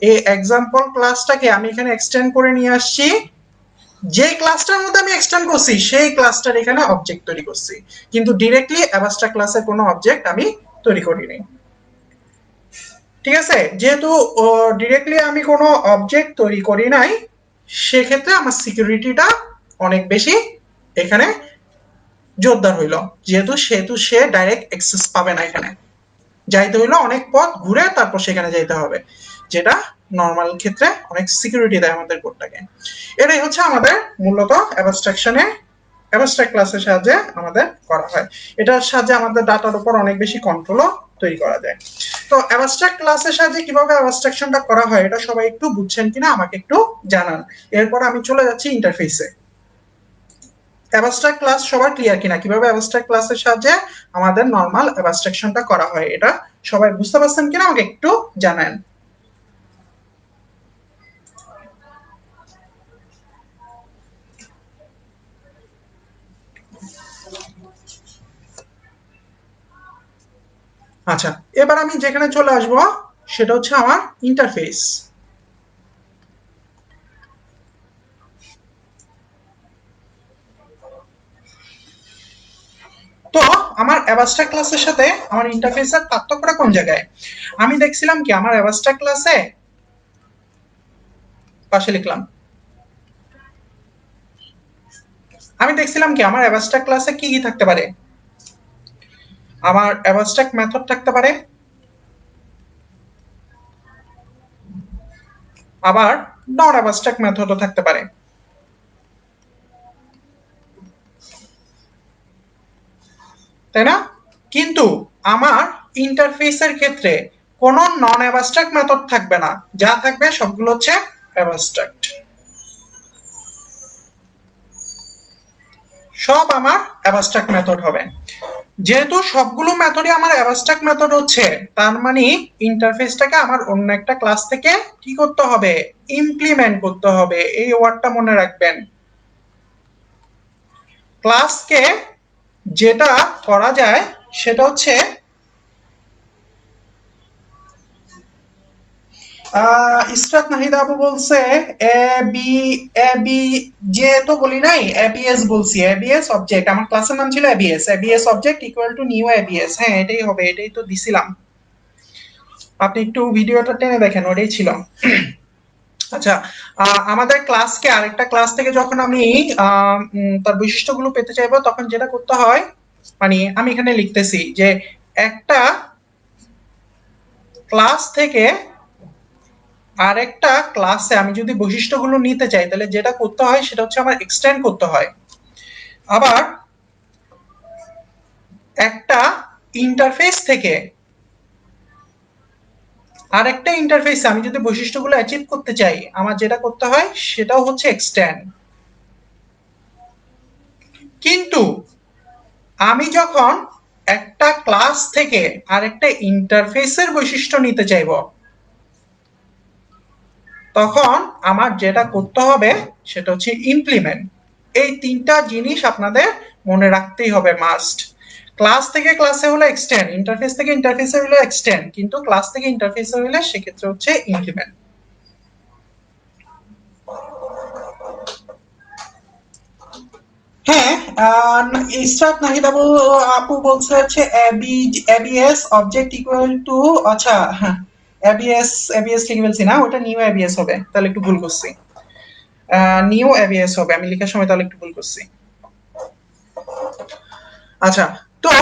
এই এক্সাম্পল ক্লাসটাকে আমি এখানে এক্সটেন্ড করে নিয়ে আসছি যে ক্লাসটার মধ্যে আমি এক্সটেন্ড করছি সেই ক্লাসটার এখানে অবজেক্ট তৈরি করছি, কিন্তু ডিরেক্টলি অ্যাবাস্ট্রাক্ট ক্লাসের কোনো অবজেক্ট আমি তৈরি করিনি। ঠিক আছে, যেহেতু ডিরেক্টলি আমি কোনো অবজেক্ট তৈরি করি নাই, সেক্ষেত্রে আমার সিকিউরিটিটা অনেক বেশি এখানে জোরদার হইল, যেহেতু সে ডাইরেক্ট অ্যাক্সেস পাবে না, এখানে যাইতে হইলো অনেক পথ ঘুরে তারপর সেখানে যাইতে হবে, যেটা নর্মাল ক্ষেত্রে অনেক সিকিউরিটি দেয় আমাদের কোডটাকে। এটাই হচ্ছে আমাদের মূলত অ্যাবস্ট্রাকশনে অ্যাবস্ট্রাক্ট ক্লাসের সাহায্যে আমাদের করা হয়। এটার সাহায্যে আমাদের ডাটার উপর অনেক বেশি কন্ট্রোলও তৈরি করা যায়। তো অ্যাবস্ট্রাক্ট ক্লাসের সাহায্যে কিভাবে অ্যাবস্ট্রাকশনটা করা হয় এটা সবাই একটু বুঝছেন কিনা আমাকে একটু জানান। এরপর আমি চলে যাচ্ছি ইন্টারফেসে। অ্যাবস্ট্রাক্ট ক্লাস সবার ক্লিয়ার কিনা, কিভাবে অ্যাবস্ট্রাক্ট ক্লাসের সাহায্যে আমাদের নর্মাল অ্যাবস্ট্রাকশনটা করা হয়, এটা সবাই বুঝতে পারছেন কিনা আমাকে একটু জানান। আচ্ছা, এবার আমি যেখানে চলে আসব সেটা হচ্ছে আমার ইন্টারফেস। তো আমার অ্যাবাস্ট্রাক্ট ক্লাসের সাথে আমার ইন্টারফেসের পার্থক্যটা কোন জায়গায়? আমি দেখছিলাম কি আমার অ্যাবাস্ট্রাক্ট ক্লাসে পাশে লিখলাম, আমি দেখছিলাম কি আমার অ্যাবাস্ট্রাক্ট ক্লাসে কি কি থাকতে পারে। আমার অ্যাবাস্ট্রাক্ট মেথড থাকতে পারে, আবার নন অ্যাবাস্ট্রাক্ট মেথডও থাকতে পারে, তাই না? কিন্তু আমার ইন্টারফেসের ক্ষেত্রে কোনো নন অ্যাবাস্ট্রাক্ট মেথড থাকবে না, যা থাকবে সবগুলো হচ্ছে অ্যাবাস্ট্রাক্ট, সব আমার অ্যাবাস্ট্রাক্ট মেথড হবে। যেহেতু সবগুলো মেথডই আমার অ্যাবাস্ট্রাক্ট মেথড হচ্ছে, তার মানে ইন্টারফেসটাকে আমার অন্য একটা ক্লাস থেকে কি করতে হবে, ইমপ্লিমেন্ট করতে হবে। এই ওয়ার্ডটা মনে রাখবেন। ক্লাসকে যেটা করা যায় সেটা হচ্ছে ইসরাত নাহিদ আপু বলছে এ বি এ বি, যেহেতু বলি নাই এবিএস বলছি, এবিএস অবজেক্ট, আমার ক্লাসের নাম ছিল ABS, ABS object equal to new ABS. হ্যাঁ এটাই হবে, এটাই তো দিছিলাম, আপনি একটু ভিডিওটা টেনে দেখেন, ওটাই ছিল। আচ্ছা, আমাদের ক্লাসকে আরেকটা ক্লাস থেকে যখন আমি তার বৈশিষ্ট্যগুলো পেতে চাইবো, তখন যেটা করতে হয়, মানে আমি এখানে লিখতেছি যে একটা ক্লাস থেকে আরেকটা ক্লাসে আমি যদি বৈশিষ্ট্যগুলো নিতে চাই, তাহলে যেটা করতে হয় সেটা হচ্ছে আমার এক্সটেন্ড করতে হয়। আবার একটা ইন্টারফেস থেকে আরেকটা ইন্টারফেসে আমি যদি বৈশিষ্ট্যগুলো অ্যাচিভ করতে চাই, আমার যেটা করতে হয় সেটাও হচ্ছে এক্সটেন্ড। কিন্তু আমি যখন একটা ক্লাস থেকে আরেকটা ইন্টারফেসের বৈশিষ্ট্য নিতে চাইব, তখন আমার যেটা করতে হবে সেটা হচ্ছে ইমপ্লিমেন্ট। এই তিনটা জিনিস আপনাদের মনে রাখতেই হবে, মাস্ট। ক্লাস থেকে ক্লাসে হলে এক্সটেন্ড, ইন্টারফেস থেকে ইন্টারফেসে হলে এক্সটেন্ড, কিন্তু ক্লাস থেকে ইন্টারফেসে হলে সেক্ষেত্রে হচ্ছে ইমপ্লিমেন্ট। হ্যাঁ, ইসরাত নাহিদ আপু আপু বলছে হচ্ছে এবিএস অবজেক্ট ইকুয়াল টু, আচ্ছা হ্যাঁ, এবিএস এবিএস লিখে ফেলছি না, ওটা নিউ এবিএস হবে, তাহলে একটু ভুল করছি। নিউ এবিএস হবে, আমি লেখার সময় তাহলে একটু ভুল করছি। আচ্ছা, তো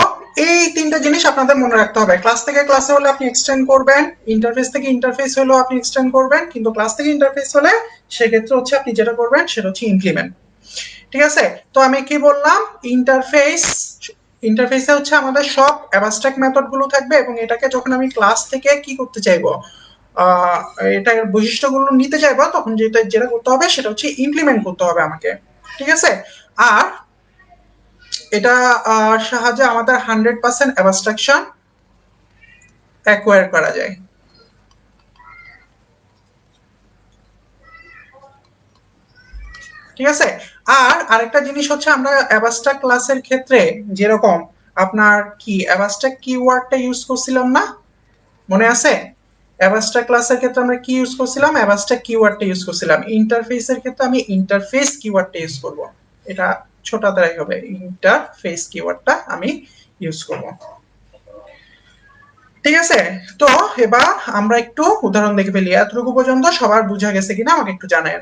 এই তিনটা জিনিস আপনাদের মনে রাখতে হবে। ক্লাস থেকে ক্লাসে হলে আপনি এক্সটেন্ড করবেন, ইন্টারফেস থেকে ইন্টারফেস হলেও আপনি এক্সটেন্ড করবেন, কিন্তু ক্লাস থেকে ইন্টারফেস হলে সেক্ষেত্রে হচ্ছে আপনি যেটা করবেন সেটা হচ্ছে ইমপ্লিমেন্ট। ঠিক আছে, তো আমি কি বললাম, ইন্টারফেস, ইন্টারফেসে হচ্ছে আমাদের সব অ্যাবস্ট্রাক্ট মেথড গুলো থাকবে, এবং এটাকে যখন আমি ক্লাস থেকে কি করতে চাইবো, আহ এটার বৈশিষ্ট্যগুলো নিতে চাইবো, তখন যেটা যেটা করতে হবে সেটা হচ্ছে ইমপ্লিমেন্ট করতে হবে আমাকে। ঠিক আছে, আর এটা সাহায্যে আমাদের 100% অ্যাবস্ট্রাকশন অ্যাকোয়ার করা যায়। ঠিক আছে, আর আরেকটা জিনিস হচ্ছে আমরা অ্যাবাস্ট্রাক্ট ক্লাসের ক্ষেত্রে যেরকম আপনার কি অ্যাবাস্ট্রাক্ট কিওয়ার্ডটা ইউজ করছিলাম না, মনে আছে? অ্যাবাস্ট্রাক্ট ক্লাসের ক্ষেত্রে আমরা কি ইউজ করছিলাম, অ্যাবাস্ট্রাক্ট কিওয়ার্ডটা ইউজ করছিলাম। ইন্টারফেসের ক্ষেত্রে আমি ইন্টারফেস কিওয়ার্ডটা ইউজ করব, এটা ছোট আকারে হবে, ইন্টারফেস কিওয়ার্ডটা আমি ইউজ করব। ঠিক আছে, তো এবার আমরা একটু উদাহরণ দেখে ফেলি। এতটুকু পর্যন্ত সবার বোঝা গেছে কিনা আমাকে একটু জানেন।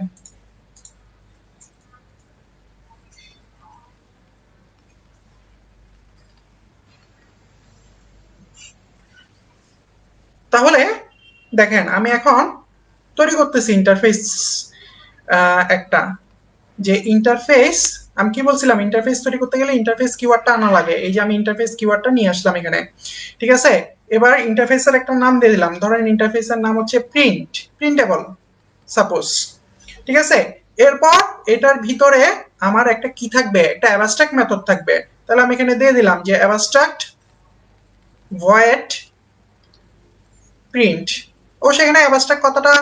তাহলে দেখেন আমি এখন তৈরি করতেছি ইন্টারফেস, একটা যে ইন্টারফেস, আমি কি বলছিলাম ইন্টারফেস তৈরি করতে গেলে ইন্টারফেস কিওয়ার্ডটা আনা লাগে। এই যে আমি ইন্টারফেস কিওয়ার্ডটা নিয়ে আসলাম এখানে। ঠিক আছে, এবার ইন্টারফেসের একটা নাম দিয়ে দিলাম, ধরেন ইন্টারফেসের নাম হচ্ছে প্রিন্টেবল সাপোজ। ঠিক আছে, এরপর এটার ভিতরে আমার একটা কি থাকবে, একটা অ্যাবস্ট্রাক্ট মেথড থাকবে। তাহলে আমি এখানে দিয়ে দিলাম যে অ্যাবস্ট্রাক্ট ভয়েড প্রিন্ট। ও সেখানে অ্যাবস্ট্রাক্ট কথাটা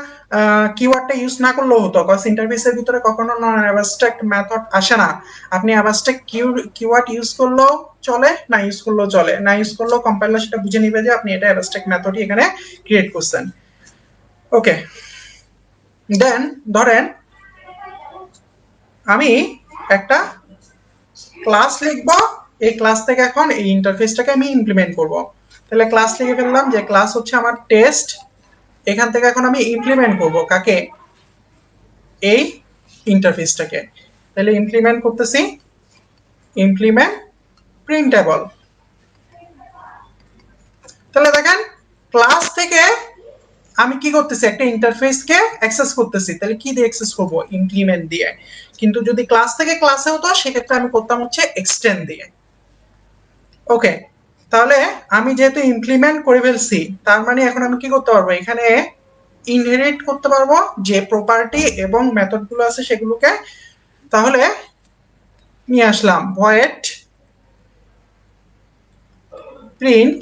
কিওয়ার্ডটা ইউজ না করলেও হতো, কজ ইন্টারফেসের ভিতরে কখনো নন অ্যাবস্ট্রাক্ট মেথড আসে না। আপনি অ্যাবস্ট্রাক্ট কিওয়ার্ড ইউজ করলেও চলে, না ইউজ করলেও চলে, না ইউজ করলেও কম্পাইলার সেটা বুঝে নিবে যে আপনি এটা অ্যাবস্ট্রাক্ট মেথডই এখানে ক্রিয়েট করছেন। ওকে, দেন ধরেন আমি একটা ক্লাস লিখব, এই ক্লাস থেকে এখন এই ইন্টারফেসটাকে আমি ইমপ্লিমেন্ট করব। তাহলে ক্লাস লিখে ফেললাম যে ক্লাস হচ্ছে আমার টেস্ট, এখান থেকে এখন আমি ইমপ্লিমেন্ট করব কাকে, এই ইন্টারফেসটাকে। তাহলে ইমপ্লিমেন্ট করতেছি, ইমপ্লিমেন্ট প্রিন্টেবল। তাহলে দেখেন ক্লাস থেকে আমি কি করতেছি, একটা ইন্টারফেসকে অ্যাক্সেস করতেছি। তাহলে কি দিয়ে অ্যাক্সেস করব, ইমপ্লিমেন্ট দিয়ে। কিন্তু যদি ক্লাস থেকে ক্লাসে হতো সেক্ষেত্রে আমি করতাম হচ্ছে এক্সটেন্ড দিয়ে। ওকে, তাহলে আমি যেহেতু ইমপ্লিমেন্ট করে ফেলছি, তার মানে এখন আমি কি করতে পারবো, এখানে ইনহেরিট করতে পারবো যে প্রপার্টি এবং মেথড গুলো আছে সেগুলোকে। তাহলে নিয়ে আসলাম ভয়েড প্রিন্ট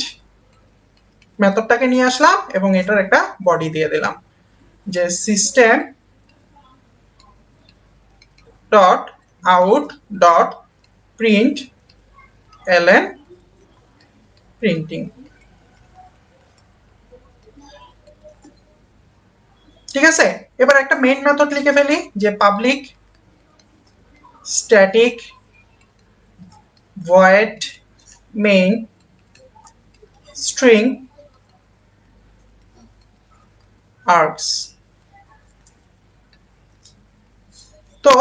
মেথডটাকে নিয়ে আসলাম এবং এটার একটা বডি দিয়ে দিলাম যে system dot out dot print LN printing. ঠিক আছে, এবার একটা মেইন মেথড লিখে ফেলি যে public static void main string args. তো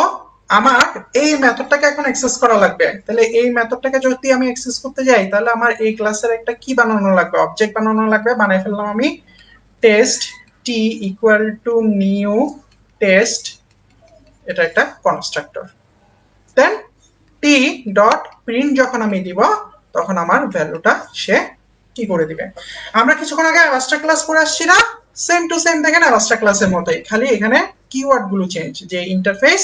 আমার এই মেথডটাকে এখন অ্যাক্সেস করা লাগবে। তাহলে এই মেথডটাকে যদি আমি অ্যাক্সেস করতে যাই তাহলে আমার এই ক্লাসের একটা কি বানানো লাগবে, অবজেক্ট বানানো লাগবে। বানাই ফেললাম আমি test T equal to new test, এটা একটা কনস্ট্রাক্টর। দেন টি ডট প্রিন্ট যখন আমি দিব তখন আমার ভ্যালুটা সে কি করে দিবে। আমরা কিছুক্ষণ আগে অ্যাবাস্ট্রা ক্লাস করে আসছি না, সেম টু সেম দেখেন অ্যাবাস্ট্রা ক্লাসের মতোই, খালি এখানে কিওয়ার্ড গুলো চেঞ্জ, যে ইন্টারফেস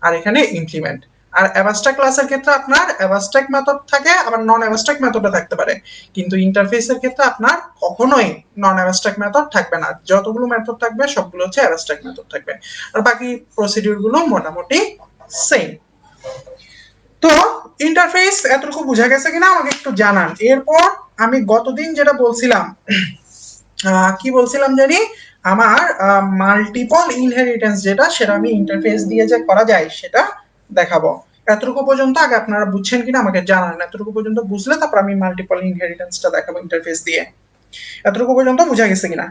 আর এখানে ইমপ্লিমেন্ট। আর অ্যাবাস্ট্রা ক্লাসের ক্ষেত্রে আপনার অ্যাবাস্ট্রাক্ট মেথড থাকে, আবার নন অ্যাবাস্ট্রাক্ট মেথডও থাকতে পারে, কিন্তু ইন্টারফেসের ক্ষেত্রে আপনার কখনোই নন অ্যাবাস্ট্রাক্ট মেথড থাকবে না। যতগুলো মেথড থাকবে সবগুলো হচ্ছে অ্যাবাস্ট্রাক্ট মেথড থাকবে, আর বাকি প্রসিডিউর গুলো মোটামুটি সেম। তো ইন্টারফেস এতটুকু বোঝা গেছে কিনা আমাকে একটু জানান। এরপর আমি গতদিন যেটা বলছিলাম, কি বলছিলাম জানি, আমার মাল্টিপল ইনহেরিটেন্স যেটা, সেটা আমি ইন্টারফেস দিয়ে যে করা যায় সেটা দেখাবো। এতটুকু পর্যন্ত আগে আপনারা বুঝছেন কিনা আমাকে জানান। এতটুকু পর্যন্ত বুঝলে তারপর আমি মাল্টিপল ইনহেরিটেন্সটা দেখাবো ইন্টারফেস দিয়ে। এতটুকু পর্যন্ত বোঝা গেছে কিনা?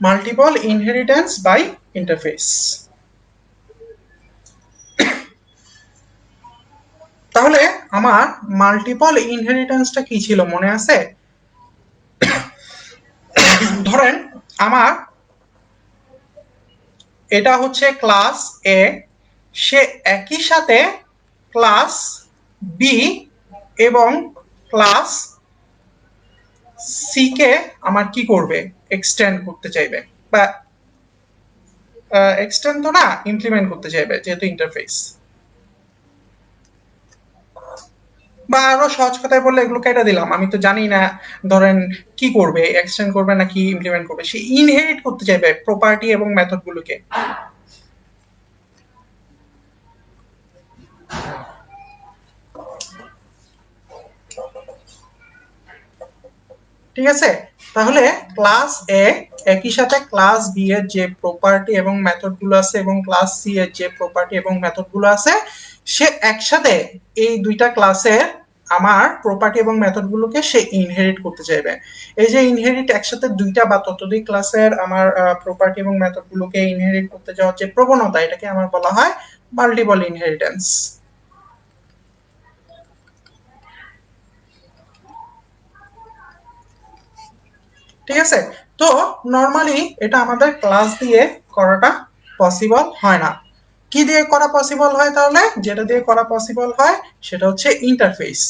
Multiple inheritance by interface. তাহলে আমার মাল্টিপল ইনহেরিটেন্সটা কি ছিল মনে আছে? ধরেন আমার এটা হচ্ছে ক্লাস এ, সে একই সাথে ক্লাস বি এবং ক্লাস সি কে আমার কি করবে, এক্সটেন্ড করতে চাইবে বা এক্সটেন্ড তো না, ইমপ্লিমেন্ট করতে চাইবে যেহেতু ইন্টারফেস। বা আরো সহজ কথায় বললে এগুলো কেটে দিলাম, আমি তো জানি না ধরেন কি করবে, এক্সটেন্ড করবে নাকি ইমপ্লিমেন্ট করবে, সে ইনহেরিট করতে চাইবে প্রপার্টি এবং মেথড গুলোকে। ঠিক আছে, তাহলে ক্লাস এ একই সাথে ক্লাস বি এর যে প্রপার্টি এবং মেথড গুলো আছে এবং ক্লাস সি এর যে প্রপার্টি এবং মেথড গুলো আছে, সে একসাথে এই দুইটা ক্লাসের আমার প্রপার্টি এবং মেথড গুলোকে সে ইনহেরিট করতে চাইবে। এই যে ইনহেরিট একসাথে দুইটা বা ততোধিক ক্লাসের আমার প্রপার্টি এবং মেথড গুলোকে ইনহেরিট করতে যাওয়ার যে প্রবণতা, এটাকে আমার বলা হয় মাল্টিপল ইনহেরিটেন্স। ঠিক আছে, তো নর্মালি এটা আমাদের ক্লাস দিয়ে করাটা পসিবল হয় না। কি দিয়ে করা পসিবল হয় তাহলে? যেটা দিয়ে করা পসিবল হয় সেটা হচ্ছে ইন্টারফেস।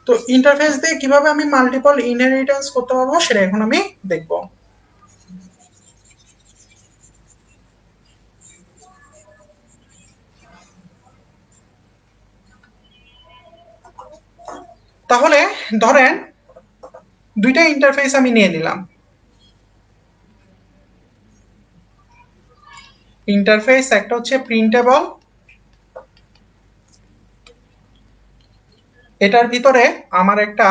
তো ইন্টারফেস দিয়ে কিভাবে আমি মাল্টিপল ইনহেরিটেন্স করতে পারবো সেটা এখন আমি দেখব। তাহলে ধরেন দুইটা ইন্টারফেস আমি নিয়ে নিলাম। ইন্টারফেস একটা হচ্ছে প্রিন্টেবল, এটার ভিতরে আমার একটা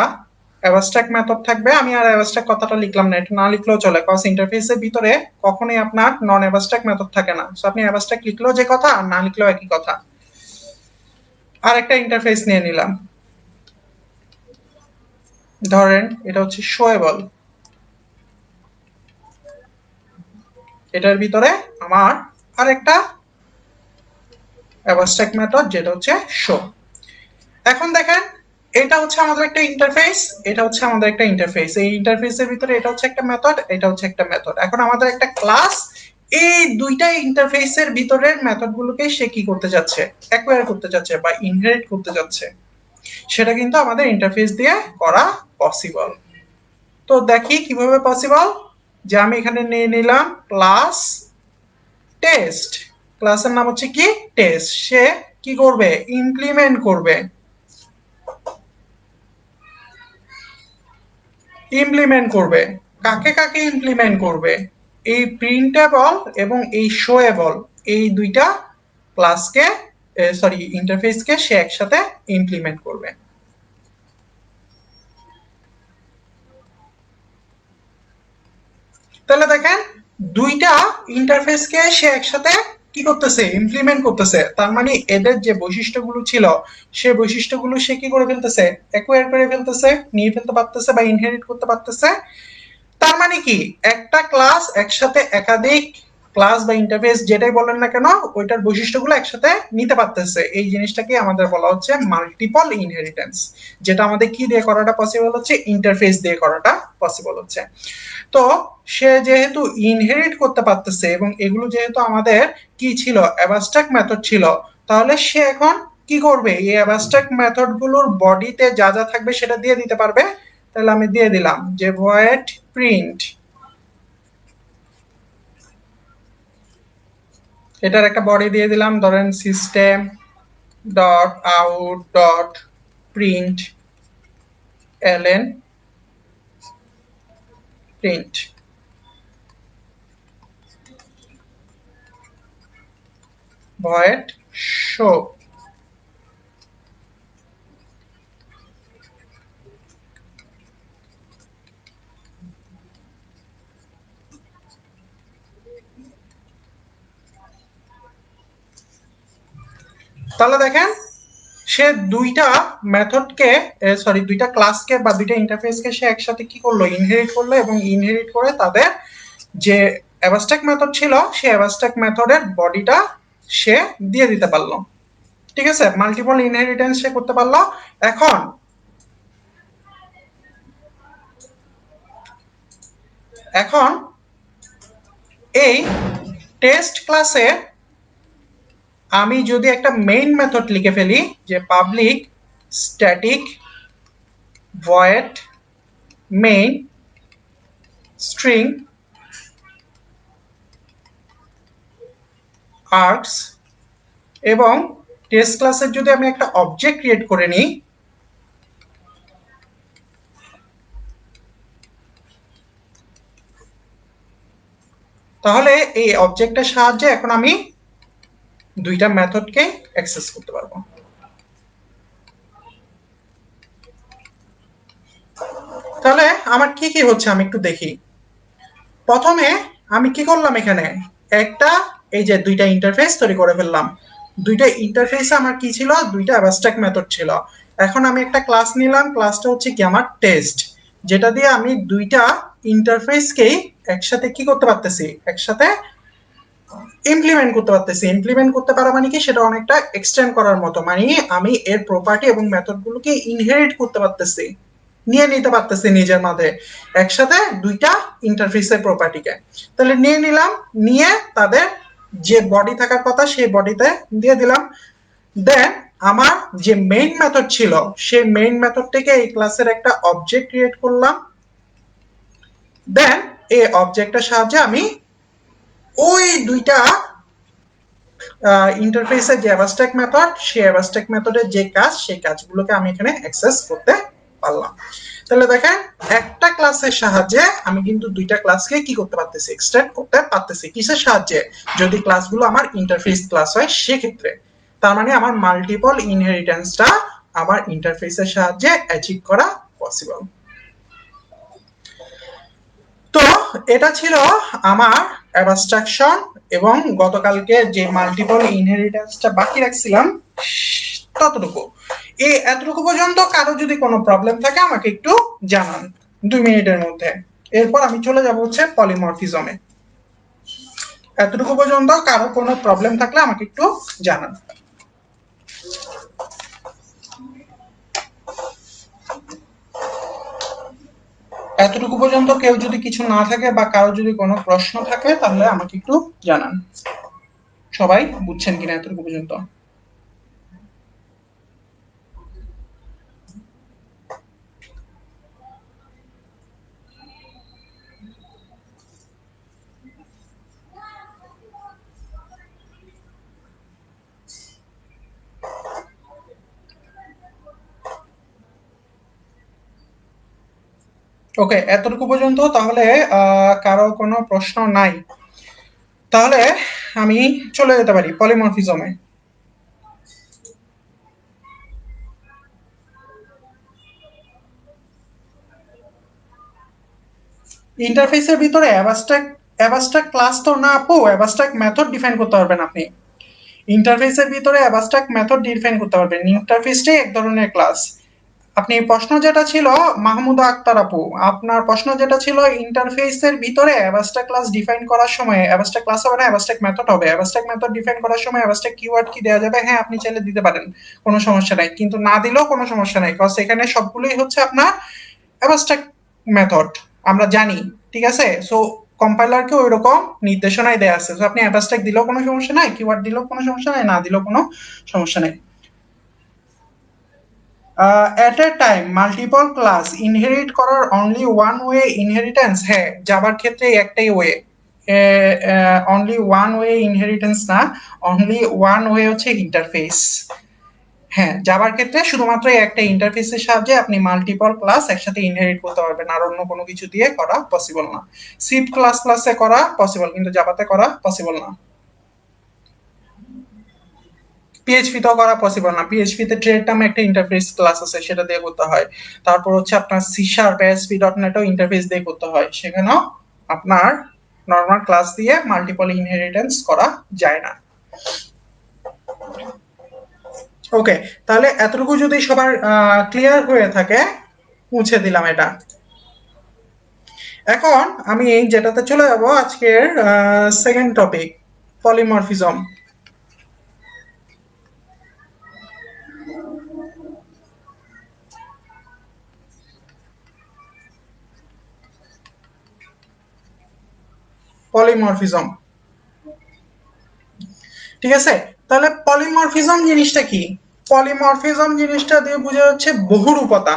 অ্যাবস্ট্রাক্ট মেথড থাকবে। আমি আর অ্যাবস্ট্রাক্ট কথাটা লিখলাম না, এটা না লিখলেও চলে, কজ ইন্টারফেসের ভিতরে কখনোই আপনার নন অ্যাবস্ট্রাক্ট মেথড থাকে না। সো আপনি অ্যাবস্ট্রাক্ট লিখলেও যে কথা আর না লিখলেও একই কথা। আর একটা ইন্টারফেস নিয়ে নিলাম, ধরেন এটা হচ্ছে শোয়েবল। এটার ভিতরে আমার আরেকটা অ্যাবস্ট্রাক্ট মেথড যেটা হচ্ছে শো। এখন দেখেন, এটা হচ্ছে আমাদের একটা ইন্টারফেস, এটা হচ্ছে আমাদের একটা ইন্টারফেস। এই ইন্টারফেসের ভিতরে এটা হচ্ছে একটা মেথড, এটা হচ্ছে একটা মেথড। এখন আমাদের একটা ক্লাস এই দুইটা ইন্টারফেসের ভিতরের মেথড গুলোকে সে কি করতে যাচ্ছে, অ্যাকোয়ার করতে যাচ্ছে বা ইনহেরিট করতে যাচ্ছে। সেটা কিন্তু আমাদের ইন্টারফেস দিয়ে করা পসিবল। তো দেখি কিভাবে পসিবল। যে আমি এখানে নিয়ে নিলাম ক্লাস টেস্ট, ক্লাসের নাম হচ্ছে কি টেস্ট। সে কি করবে, ইমপ্লিমেন্ট করবে। ইমপ্লিমেন্ট করবে কাকে কাকে ইমপ্লিমেন্ট করবে? এই প্রিন্টেবল এবং এই শোয়েবল, এই দুইটা ক্লাসকে, সরি ইন্টারফেসকে সে একসাথে ইমপ্লিমেন্ট করবে। তাহলে দেখেন, দুইটা ইন্টারফেসকে সে একসাথে কি করতেছে, ইমপ্লিমেন্ট করতেছে। তার মানে এদের যে বৈশিষ্ট্যগুলো ছিল, সে বৈশিষ্ট্যগুলো সে কি করে ফেলতেছে, অ্যাকোয়ার করে ফেলতেছে, নিয়ে ফেলতে পারতেছে বা ইনহেরিট করতে পারতেছে। তার মানে কি, একটা ক্লাস একসাথে একাধিক ক্লাস বা ইন্টারফেস যেটাই বলেন না কেন, ওইটার বৈশিষ্ট্যগুলো একসাথে নিতে পারতেছে। এই জিনিসটাকে আমাদের বলা হচ্ছে মাল্টিপল ইনহেরিটেন্স, যেটা আমাদের কি দিয়ে করাটা পসিবল হচ্ছে, ইন্টারফেস দিয়ে করাটা পসিবল হচ্ছে। তো সে যেহেতু ইনহেরিট করতে পারতেছে এবং এগুলো যেহেতু আমাদের কি ছিল, অ্যাবস্ট্রাক্ট মেথড ছিল, তাহলে সে এখন কি করবে, এই অ্যাবস্ট্রাক্ট মেথড গুলোর বডিতে যা যা থাকবে সেটা দিয়ে দিতে পারবে। তাহলে আমি দিয়ে দিলাম যে ভয়েড প্রিন্ট, এটার একটা বডি দিয়ে দিলাম, ধরেন system dot out dot print LN print void show. তাহলে দেখেন, সে দুইটা মেথডকে, সরি দুইটা ক্লাসকে বা দুইটা ইন্টারফেসকে সে একসাথে কি করলো, ইনহেরিট করলো এবং ইনহেরিট করে তাদের যে অ্যাবস্ট্রাক্ট মেথড ছিল সেই অ্যাবস্ট্রাক্ট মেথডের বডিটা সে দিয়ে দিতে পারলো। ঠিক আছে, মাল্টিপল ইনহেরিটেন্স সে করতে পারলো। এখন এখন এই টেস্ট ক্লাসে আমি যদি একটা মেইন মেথড লিখে ফেলি, যে public static void main string arcs এবং টেস্ট ক্লাসের যদি আমি একটা অবজেক্ট ক্রিয়েট করে নিই, তাহলে এই অবজেক্টের সাহায্যে এখন আমি দুইটা মেথডকে অ্যাক্সেস করতে পারবো। তাহলে আমার কি কি হচ্ছে আমি একটু দেখি। প্রথমে আমি কি করলাম, এখানে একটা এই যে দুইটা ইন্টারফেস তৈরি করে ফেললাম। দুইটা ইন্টারফেসে আমার কি ছিল, দুইটা অ্যাবস্ট্রাক্ট মেথড ছিল। এখন আমি একটা ক্লাস নিলাম, ক্লাসটা হচ্ছে কি আমার টেস্ট, যেটা দিয়ে আমি দুইটা ইন্টারফেসকেই একসাথে কি করতে পারতেছি, একসাথে ইমপ্লিমেন্ট করতে পারতেছি। ইমপ্লিমেন্ট করতে পারা মানে কি, সেটা অনেকটা এক্সটেন্ড করার মতো, মানে আমি এর প্রপার্টি এবং মেথডগুলোকে ইনহেরিট করতে পারতেছি, নিয়ে নিতে পারতেছি নিজের মাঝে একসাথে দুইটা ইন্টারফেসের প্রপার্টিকে। তাহলে নিয়ে নিলাম, নিয়ে তাদের যে বডি থাকার কথা সেই বডিতে দিয়ে দিলাম। দেন আমার যে মেইন মেথড ছিল সেই মেইন মেথড থেকে এই ক্লাসের একটা অবজেক্ট ক্রিয়েট করলাম। দেন এই অবজেক্টের সাহায্যে আমি ওই দুইটা ইন্টারফেসের যে অ্যাবস্ট্রাক্ট মেথড, সেই অ্যাবস্ট্রাক্ট মেথডের যে কাজ, সেই কাজগুলোকে আমি এখানে অ্যাক্সেস করতে পারলাম। তাহলে দেখেন একটা ক্লাসের সাহায্যে আমি কিন্তু দুইটা ক্লাসকে কি করতে পারতেছি, এক্সটেন্ড করতে পারতেছি। কিসের সাহায্যে? যদি ক্লাসগুলো আমার ইন্টারফেস ক্লাস হয় সেক্ষেত্রে। তার মানে আমার মাল্টিপল ইনহেরিটেন্সটা আমার ইন্টারফেসের সাহায্যে অ্যাচিভ করা পসিবল। তো এটা ছিল আমার অ্যাবস্ট্রাকশন, এবং গতকালকে যে মাল্টিপল ইনহেরিটেন্সটা বাকি রাখছিলাম ততটুকু। এই এতটুকু পর্যন্ত কারো যদি কোনো প্রবলেম থাকে আমাকে একটু জানান 2 মিনিটের মধ্যে। এরপর আমি চলে যাব হচ্ছে পলিমরফিজমে। এতটুকু পর্যন্ত কারো কোনো প্রবলেম থাকলে আমাকে একটু জানান। এতটুকু পর্যন্ত কেউ যদি কিছু না থাকে বা কারো যদি কোনো প্রশ্ন থাকে তাহলে আমাকে একটু জানান। সবাই বুঝছেন কিনা এতটুকু পর্যন্ত? ওকে, এতটুকু পর্যন্ত তাহলে কারো কোনো প্রশ্ন নাই, তাহলে আমি চলে যেতে পারি পলিমরফিজমে। ইন্টারফেসের ভিতরে অ্যাবস্ট্রাক্ট ক্লাস তো না আপু, অ্যাবস্ট্রাক্ট মেথড ডিফাইন করতে পারবেন আপনি। ইন্টারফেসের ভিতরে অ্যাবস্ট্রাক্ট মেথড ডিফাইন করতে পারবেন, ইন্টারফেসটাই এক ধরনের ক্লাস। আপনি প্রশ্ন যেটা ছিল মাহমুদা আক্তার আপু, আপনার প্রশ্ন যেটা ছিল ইন্টারফেসের ভিতরে অ্যাবস্ট্রাক্ট ক্লাস ডিফাইন করার সময় অ্যাবস্ট্রাক্ট ক্লাস হবে না, অ্যাবস্ট্রাক্ট মেথড হবে। অ্যাবস্ট্রাক্ট মেথড ডিফাইন করার সময় অ্যাবস্ট্রাক্ট কিওয়ার্ড কি দেওয়া যাবে? হ্যাঁ, আপনি চাইলে দিতে পারেন, কোনো সমস্যা নাই, কিন্তু না দিলেও কোনো সমস্যা নাই, বিকজ এখানে সবগুলোই হচ্ছে আপনার অ্যাবস্ট্রাক্ট মেথড, আমরা জানি। ঠিক আছে, সো কম্পাইলারকে ওই রকম নির্দেশনাই দেয়া আছে, তো আপনি অ্যাবস্ট্রাক্ট দিলেও কোনো সমস্যা নাই, কিওয়ার্ড দিলেও কোনো সমস্যা নাই, না দিলেও কোনো সমস্যা নাই। At a time multiple class inherit করার অনলি ওয়ান ওয়ে ইনহেরিটেন্স, হ্যাঁ জাভার ক্ষেত্রে একটাই way, only one way inheritance না, অনলি ওয়ান ওয়ে হচ্ছে ইন্টারফেস। হ্যাঁ, জাভার ক্ষেত্রে শুধুমাত্র একটা ইন্টারফেসের সাহায্যে আপনি মাল্টিপল ক্লাস একসাথে ইনহেরিট করতে পারবেন, আর অন্য কোনো কিছু দিয়ে করা পসিবল না। সি প্লাস প্লাসে করা পসিবল, কিন্তু জাভাতে করা পসিবল না। পিএইচপি তেও করা পসিবল না, পিএইচপি তে ট্রেড নামে একটা ইন্টারফেস ক্লাস আছে, সেটা দিয়ে করতে হয়। তারপর হচ্ছে আপনার সি শার্প এএসপি ডট নেটও ইন্টারফেস দিয়ে করতে হয়, সেখানেও আপনার নর্মাল ক্লাস দিয়ে মাল্টিপল ইনহেরিটেন্স করা যায় না। ওকে, তাহলে এতটুকু যদি সবার ক্লিয়ার হয়ে থাকে, মুছে দিলাম এটা। এখন আমি যেটাতে চলে যাব, আজকের সেকেন্ড টপিক, পলিমরফিজম। পলিমরফিজম, ঠিক আছে। তাহলে পলিমরফিজম জিনিসটা কি? পলিমরফিজম জিনিসটা দিয়ে বোঝা যাচ্ছে বহুরূপতা।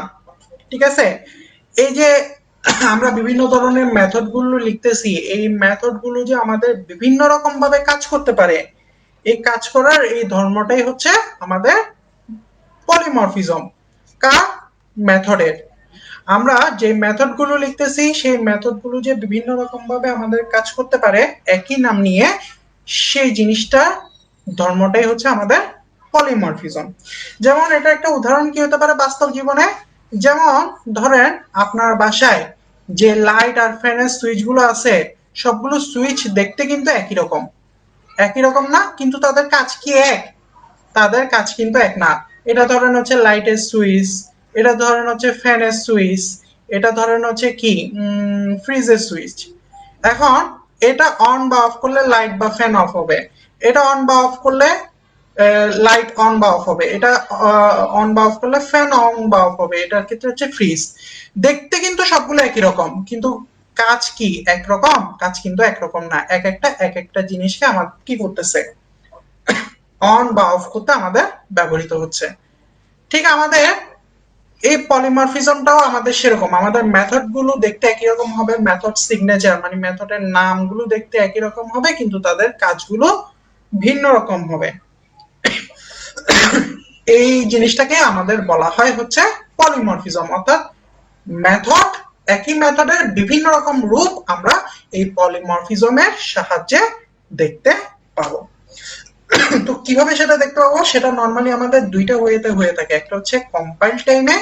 ঠিক আছে, এই যে আমরা বিভিন্ন ধরনের মেথড গুলো লিখতেছি, এই মেথড গুলো যে আমাদের বিভিন্ন রকম ভাবে কাজ করতে পারে, এই কাজ করার এই ধর্মটাই হচ্ছে আমাদের পলিমরফিজম। কার? মেথডের। আমরা যে মেথড গুলো লিখতেছি সেই মেথড গুলো যে বিভিন্ন রকম ভাবে আমাদের কাজ করতে পারে একই নাম নিয়ে, সেই জিনিসটা ধর্মটাই হচ্ছে আমাদের পলিমরফিজম। যেমন এটা একটা উদাহরণ কি হতে পারে বাস্তব জীবনে, যেমন ধরেন আপনার বাসায় যে লাইট আর ফ্যানের সুইচ গুলো আছে, সবগুলো সুইচ দেখতে কিন্তু একই রকম, একই রকম না, কিন্তু তাদের কাজ কি এক? তাদের কাজ কিন্তু এক না। এটা ধরেন হচ্ছে লাইটের সুইচ, এটা ধরেন হচ্ছে ফ্যানের সুইচ, এটা ধরেন হচ্ছে কি ফ্রিজের সুইচ। এখন এটা অন বা অফ করলে লাইট বা ফ্যান অফ হবে, এটা অন বা অফ করলে লাইট অন বা অফ হবে, এটা অন বা অফ করলে ফ্যান অন বা অফ হবে, এটার ক্ষেত্রে হচ্ছে ফ্রিজ। দেখতে কিন্তু সবগুলো একই রকম, কিন্তু কাজ কি একরকম? কাজ কিন্তু একরকম না, এক একটা জিনিসকে আমার কি করতেছে, অন বা অফ করতে আমাদের ব্যবহৃত হচ্ছে। ঠিক আমাদের এই পলিমরফিজমটাও আমাদের সেরকম, আমাদের মেথড গুলো দেখতে একই রকম হবে, মেথড সিগনেচার মানে মেথডের নামগুলো দেখতে একই রকম হবে, কিন্তু তাদের কাজগুলো ভিন্ন রকম হবে। এই জিনিসটাকে আমাদের বলা হয় হচ্ছে পলিমরফিজম, অর্থাৎ মেথড, একই মেথডের বিভিন্ন রকম রূপ আমরা এই পলিমরফিজমের সাহায্যে দেখতে পাবো। তো কিভাবে সেটা দেখতে পাবো, সেটা নর্মালি আমাদের দুইটা ওয়েতে হয়ে থাকে, একটা হচ্ছে কম্পাইল টাইমে,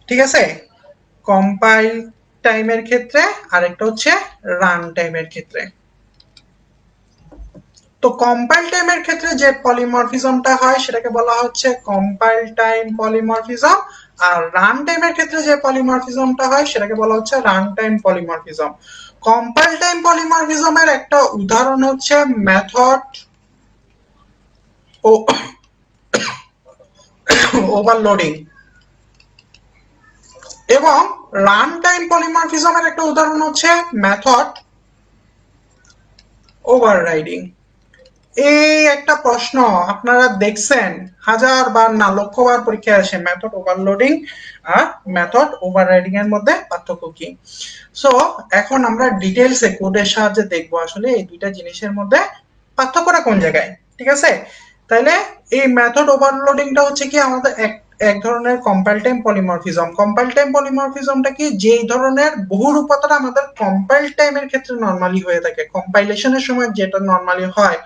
ঠিক আছে, কম্পাইল টাইমের ক্ষেত্রে, আর একটা হচ্ছে রান টাইমের ক্ষেত্রে। তো কম্পাইল টাইমের ক্ষেত্রে যে পলিমরফিজমটা হয় সেটাকে বলা হচ্ছে কম্পাইল টাইম পলিমরফিজম, আর রান টাইমের ক্ষেত্রে যে পলিমরফিজমটা হয় সেটাকে বলা হচ্ছে run time polymorphism. Compile time পলিমরফিজমের একটা উদাহরণ হচ্ছে মেথড ও ওভারলোডিং, এবং রান টাইম পলিমরফিজমের একটা উদাহরণ হচ্ছে মেথড ওভাররাইডিং। এই একটা প্রশ্ন আপনারা দেখছেন হাজার বার না লক্ষ বার পরীক্ষায় আসে, মেথড ওভারলোডিং আর মেথড ওভাররাইডিং এর মধ্যে পার্থক্য কি। সো এখন আমরা ডিটেইলসে কোডের সাহায্যে দেখবো আসলে এই দুইটা জিনিসের মধ্যে পার্থক্যটা কোন জায়গায়, ঠিক আছে। তাইলে এই মেথড ওভারলোডিংটা হচ্ছে কি আমাদের এক এক ধরনের compile time polymorphism. Compile time পলিমরফিজমটা কি, যেই ধরনের বহুরূপতাটা আমাদের কম্পাইল টাইমের ক্ষেত্রে নরমালি হয়ে থাকে, কম্পাইলেশনের সময় যেটা নরমালি হয়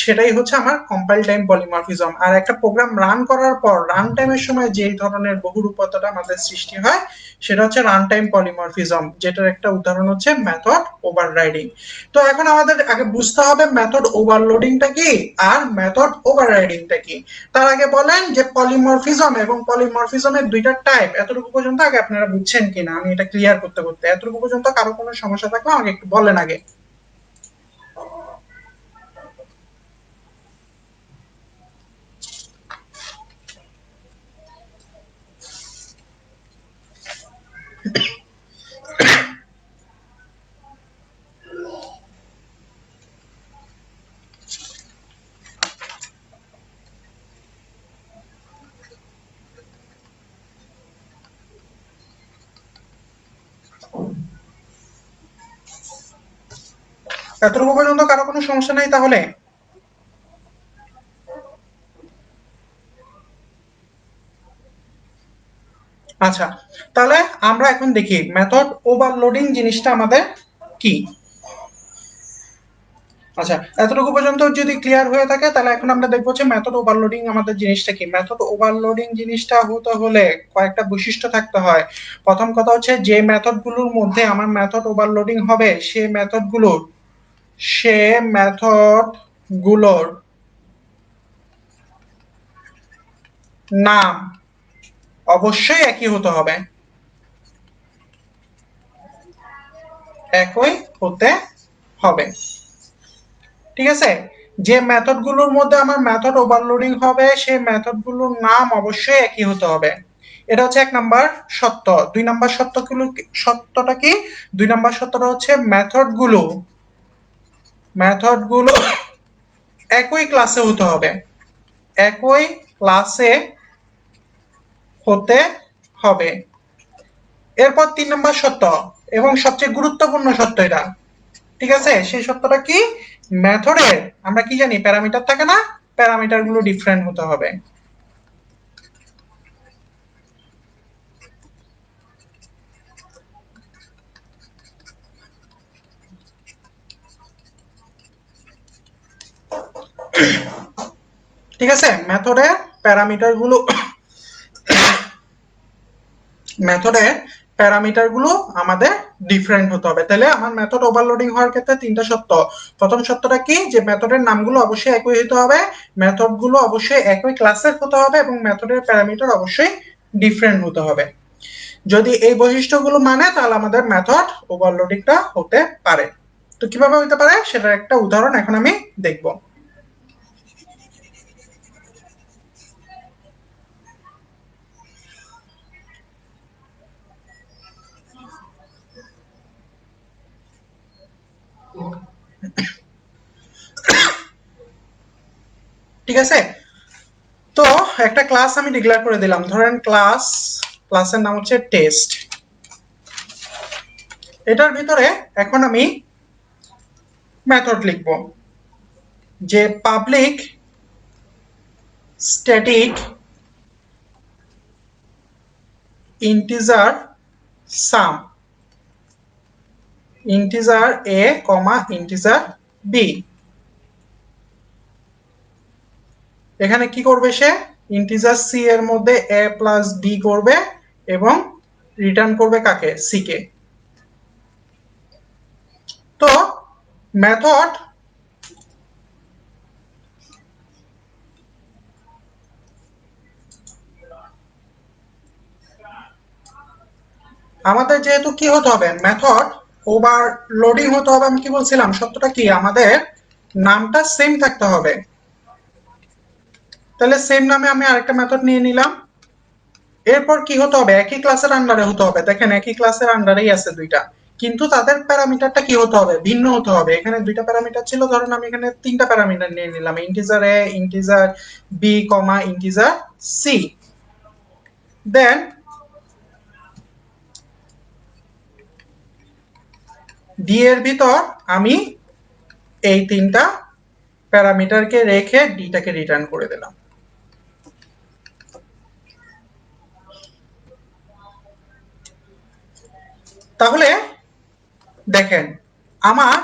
সেটাই হচ্ছে আমার কম্পাইল টাইম পলিমরফিজম। আর একটা প্রোগ্রাম রান করার পর রান টাইমের সময় যেই ধরনের বহুরূপতাটা আমাদের সৃষ্টি হয় সেটা হচ্ছে রান টাইম পলিমরফিজম, যেটার একটা উদাহরণ হচ্ছে মেথড ওভাররাইডিং। তো এখন আমাদের আগে বুঝতে হবে মেথড ওভারলোডিংটা কি আর মেথড ওভাররাইডিংটা কি। তার আগে বলেন যে পলিমরফিজম এবং পলিমরফিজমের দুইটা টাইপ, এতটুকু পর্যন্ত আগে আপনারা বুঝছেন কিনা, আমি এটা ক্লিয়ার করতে করতে এতটুকু পর্যন্ত কারো কোনো সমস্যা থাকলে আমাকে একটু বলেন আগে। এতটুকু পর্যন্ত কারো কোনো সমস্যা নাই তাহলে? আচ্ছা, তাহলে আমরা এখন দেখি মেথড ওভারলোডিং জিনিসটা আমাদের কি। আচ্ছা, এতটুকু পর্যন্ত যদি ক্লিয়ার হয়ে থাকে তাহলে এখন আমরা দেখবো যে মেথড ওভারলোডিং আমাদের জিনিসটা কি। মেথড ওভারলোডিং জিনিসটা হতে হলে কয়েকটা বৈশিষ্ট্য থাকতে হয়। প্রথম কথা হচ্ছে যে মেথড গুলোর মধ্যে আমার মেথড ওভারলোডিং হবে সে মেথড গুলোর নাম অবশ্যই একই হতে হবে, একই হতে হবে, ঠিক আছে। যে মেথড গুলোর মধ্যে আমার মেথড ওভারলোডিং হবে সেই মেথড গুলোর নাম অবশ্যই একই হতে হবে। এটা হচ্ছে এক নাম্বার সত্য। দুই নাম্বার সত্যটা কি? দুই নাম্বার সত্যটা হচ্ছে মেথড গুলো একই ক্লাসে হতে হবে, একই ক্লাসে হতে হবে। এরপর তিন নাম্বার সত্য এবং সবচেয়ে গুরুত্বপূর্ণ সত্য এটা, ঠিক আছে, সেই সত্যটা কি, মেথডের আমরা কি জানি প্যারামিটার থাকে না, প্যারামিটার গুলো ডিফারেন্ট হতে হবে। ঠিক আছে, মেথডের প্যারামিটার গুলো আমাদের ডিফারেন্ট হতে হবে। তাহলে আমার মেথড ওভারলোডিং হওয়ার ক্ষেত্রে তিনটা সত্য। প্রথম সত্যটা কি, যে মেথডের নামগুলো অবশ্যই একই হতে হবে, মেথড গুলো অবশ্যই একই ক্লাসের হতে হবে এবং মেথডের প্যারামিটার অবশ্যই ডিফারেন্ট হতে হবে। যদি এই বৈশিষ্ট্যগুলো মানে তাহলে আমাদের মেথড ওভারলোডিংটা হতে পারে। তো কিভাবে হতে পারে সেটার একটা উদাহরণ এখন আমি দেখব। ঠিক আছে, তো একটা ক্লাস আমি ডিক্লেয়ার করে দিলাম, ধরেন ক্লাসের নাম হচ্ছে টেস্ট। এটার ভিতরে এখন আমি মেথড লিখব, যে পাবলিক স্ট্যাটিক ইন্টিজার সাম, ইন্টিজার এ কমা ইন্টিজার বি। এখানে কি করবে সে, ইন্টিজার সি এর মধ্যে এ প্লাস বি করবে এবং রিটার্ন করবে কাকে, সি কে। তো মেথড আমাদের যেহেতু কি হতে হবে, মেথড ওভারলোডিং হতে হবে, আমি কি বলছিলাম সত্যটা কি, আমাদের নামটা সেম থাকতে হবে। তাহলে সেম নামে আমি আরেকটা মেথড নিয়ে নিলাম। এরপর কি হতে হবে, একই ক্লাসের আন্ডারে হতে হবে। দেখেন একই ক্লাসের আন্ডারেই আছে দুইটা, কিন্তু তাদের প্যারামিটারটা কি হতে হবে, ভিন্ন হতে হবে। এখানে দুইটা প্যারামিটার ছিল, ধরেন আমি এখানে তিনটা প্যারামিটার নিয়ে নিলাম, ইন্টিজার এ, integer B comma integer C. দেন ডি এর ভিতর আমি এই তিনটা প্যারামিটারকে রেখে ডিটাকে রিটার্ন করে দিলাম। তাহলে দেখেন আমার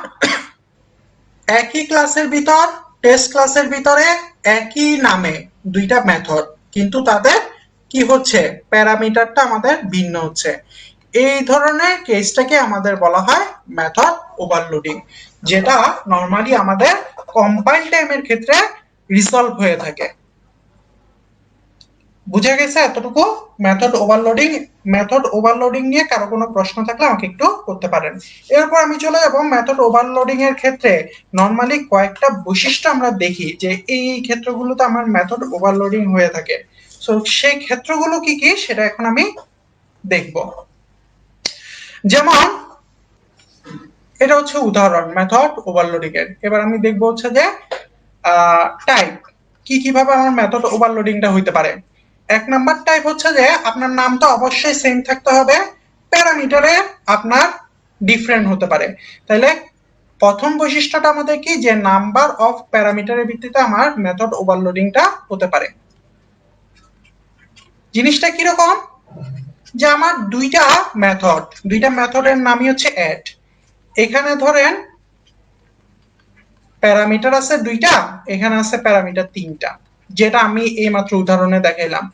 একই ক্লাসের ভিতর, টেস্ট ক্লাসের ভিতরে একই নামে দুইটা মেথড, কিন্তু তাদের কি হচ্ছে, প্যারামিটারটা আমাদের ভিন্ন হচ্ছে। এই ধরনের কেসটাকে আমাদের বলা হয় মেথড ওভারলোডিং, যেটা নর্মালি আমাদের কম্পাইল টাইমের ক্ষেত্রে রিসলভ হয়ে থাকে। বুঝে গেছে এতটুকু? মেথড ওভারলোডিং নিয়ে কারো কোনো প্রশ্ন থাকলে আমাকে একটু করতে পারেন। এরপর আমি চলে যাব মেথড ওভারলোডিং এর ক্ষেত্রে নর্মালি কয়েকটা বৈশিষ্ট্য আমরা দেখি যে এই ক্ষেত্রগুলোতে আমার মেথড ওভারলোডিং হয়ে থাকে। সো সেই ক্ষেত্রগুলো কি কি সেটা এখন আমি দেখব। যেমন এটা হচ্ছে উদাহরণ মেথড ওভারলোডিং এর। এবার আমি দেখব হচ্ছে যে টাইপ কিভাবে আমার মেথড ওভারলোডিংটা হইতে পারে। এক নাম্বার টাইপ হচ্ছে যে আপনার নামটা অবশ্যই সেম থাকতে হবে, প্যারামিটারে আপনার ডিফারেন্ট হতে পারে। তাহলে প্রথম বৈশিষ্ট্যটা আমাদের কি, যে নাম্বার অফ প্যারামিটারের ভিত্তিতে আমার মেথড ওভারলোডিংটা হতে পারে। জিনিসটা কিরকম, যে আমার দুইটা মেথডের নামই হচ্ছে অ্যাড। এখানে ধরেন প্যারামিটার আছে দুইটা, এখানে আছে প্যারামিটার তিনটা, যেটা আমি এই মাত্র উদাহরণে দেখাইলাম।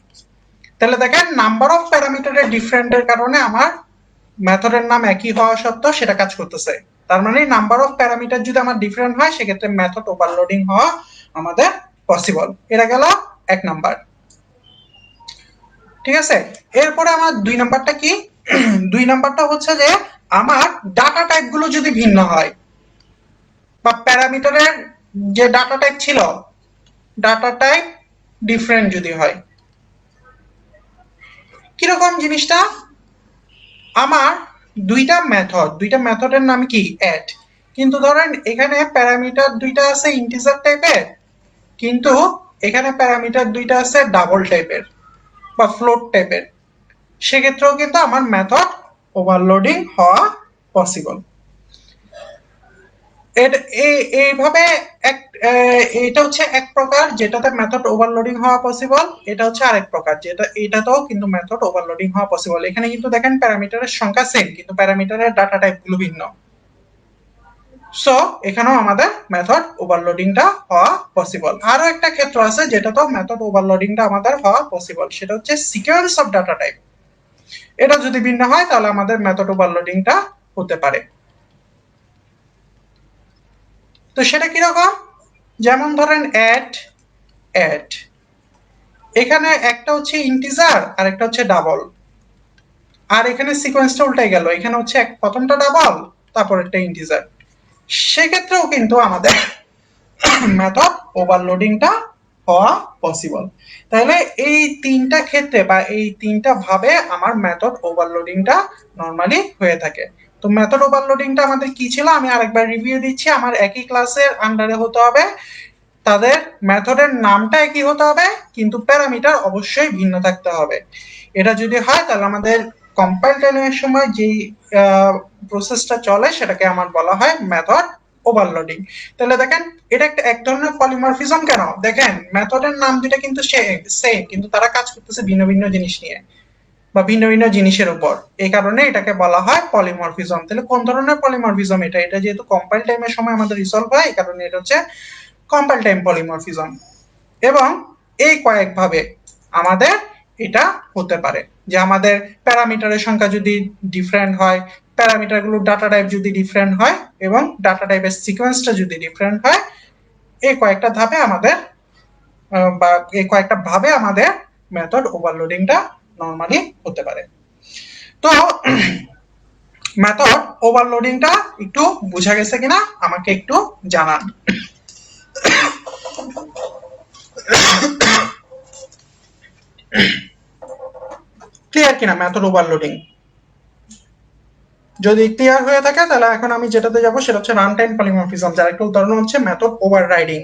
তাহলে দেখেন নাম্বার অফ প্যারামিটারের ডিফারেন্টের কারণে আমার মেথডের নাম একই হওয়া সত্ত্বেও সেটা কাজ করতেছে। তার মানে নাম্বার অফ প্যারামিটার যদি আমার ডিফারেন্ট হয় সেক্ষেত্রে মেথড ওভারলোডিং হওয়া আমাদের পসিবল। এটা গেল এক নাম্বার। ঠিক আছে, এরপরে আমার দুই নাম্বারটা কি, দুই নাম্বারটা হচ্ছে যে আমার ডাটা টাইপ গুলো যদি ভিন্ন হয়, বা প্যারামিটারের যে ডাটা টাইপ ছিল, ডাটা টাইপ ডিফারেন্ট যদি হয়। কিরকম জিনিসটা, আমার দুইটা মেথডের নাম কি অ্যাড, কিন্তু ধরেন এখানে প্যারামিটার দুইটা আছে ইন্টিজার টাইপের, কিন্তু এখানে প্যারামিটার দুইটা আছে ডাবল টাইপের বা ফ্লোট টাইপের। সেক্ষেত্রেও কিন্তু আমার মেথড ওভারলোডিং হওয়া পসিবল। এইভাবে এক এটা হচ্ছে এক প্রকার যেটাতে মেথড ওভারলোডিং হওয়া পসিবল, এটা হচ্ছে আরেক প্রকার যেটা এটাতেও কিন্তু মেথড ওভারলোডিং হওয়া পসিবল। এখানে কিন্তু দেখেন প্যারামিটারের সংখ্যা সেম কিন্তু প্যারামিটারের ডাটা টাইপ গুলো ভিন্ন। সো এখানেও আমাদের মেথড ওভারলোডিংটা হওয়া পসিবল। আরো একটা ক্ষেত্র আছে যেটাতেও মেথড ওভারলোডিংটা আমাদের হওয়া পসিবল, সেটা হচ্ছে সিকোয়েন্স অফ ডাটা টাইপ। এটা যদি ভিন্ন হয় তাহলে আমাদের মেথড ওভারলোডিংটা হতে পারে। তো সেটা কিরকম? যেমন ধরেন অ্যাড অ্যাড এখানে একটা হচ্ছে ইন্টিজার আর একটা হচ্ছে ডাবল, আর এখানে সিকোয়েন্সটা উল্টাই গেল, এখানে হচ্ছে প্রথমটা ডাবল তারপর একটা ইন্টিজার। সেক্ষেত্রেও কিন্তু আমাদের মেথড ওভারলোডিংটা হওয়া পসিবল। তাহলে এই তিনটা ক্ষেত্রে বা এই তিনটা ভাবে আমার মেথড ওভারলোডিংটা নরমালি হয়ে থাকে। তো মেথড ওভারলোডিংটা আমাদের কি ছিল আমি আরেকবার রিভিউ দিচ্ছি। আমার একই ক্লাসের আন্ডারে হতে হবে, তাদের মেথডের নামটা একই হতে হবে কিন্তু প্যারামিটার অবশ্যই ভিন্ন থাকতে হবে। এটা যদি হয় তাহলে আমাদের কম্পাইল টাইমের সময় যেই প্রসেসটা চলে সেটাকে আমার বলা হয় মেথড ওভারলোডিং। তাহলে দেখেন এটা একটা এক ধরনের পলিমরফিজম। কেন? দেখেন মেথডের নাম দুইটা কিন্তু সেম কিন্তু তারা কাজ করতেছে ভিন্ন ভিন্ন জিনিস নিয়ে বা ভিন্ন ভিন্ন জিনিসের উপর, এই কারণে এটাকে বলা হয় পলিমরফিজম। তাহলে কোন ধরনের পলিমরফিজম এটা? এটা যেহেতু কম্পাইল টাইমের সময় আমাদের রিসলভ হয় এই কারণে এটা হচ্ছে কম্পাইল টাইম পলিমরফিজম। এবং এই কয়েকভাবে আমাদের এটা হতে পারে যে আমাদের প্যারামিটারের সংখ্যা যদি ডিফারেন্ট হয়, প্যারামিটারগুলোর ডাটা টাইপ যদি ডিফারেন্ট হয় এবং ডাটা টাইপের সিকোয়েন্সটা যদি ডিফারেন্ট হয়, এই কয়েকটা ধাপে আমাদের বা এই কয়েকটা ভাবে আমাদের মেথড ওভারলোডিংটা নরমালি হতে পারে। তো মেথড ওভারলোডিংটা একটু বোঝা গেছে কিনা আমাকে একটু জানান। ক্লিয়ার কিনা মেথড ওভারলোডিং? যদি ক্লিয়ার হয়ে থাকে তাহলে এখন আমি যেটাতে যাব সেটা হচ্ছে রান টাইম পলিমরফিজম, যার একটা উদাহরণ হচ্ছে মেথড ওভাররাইডিং।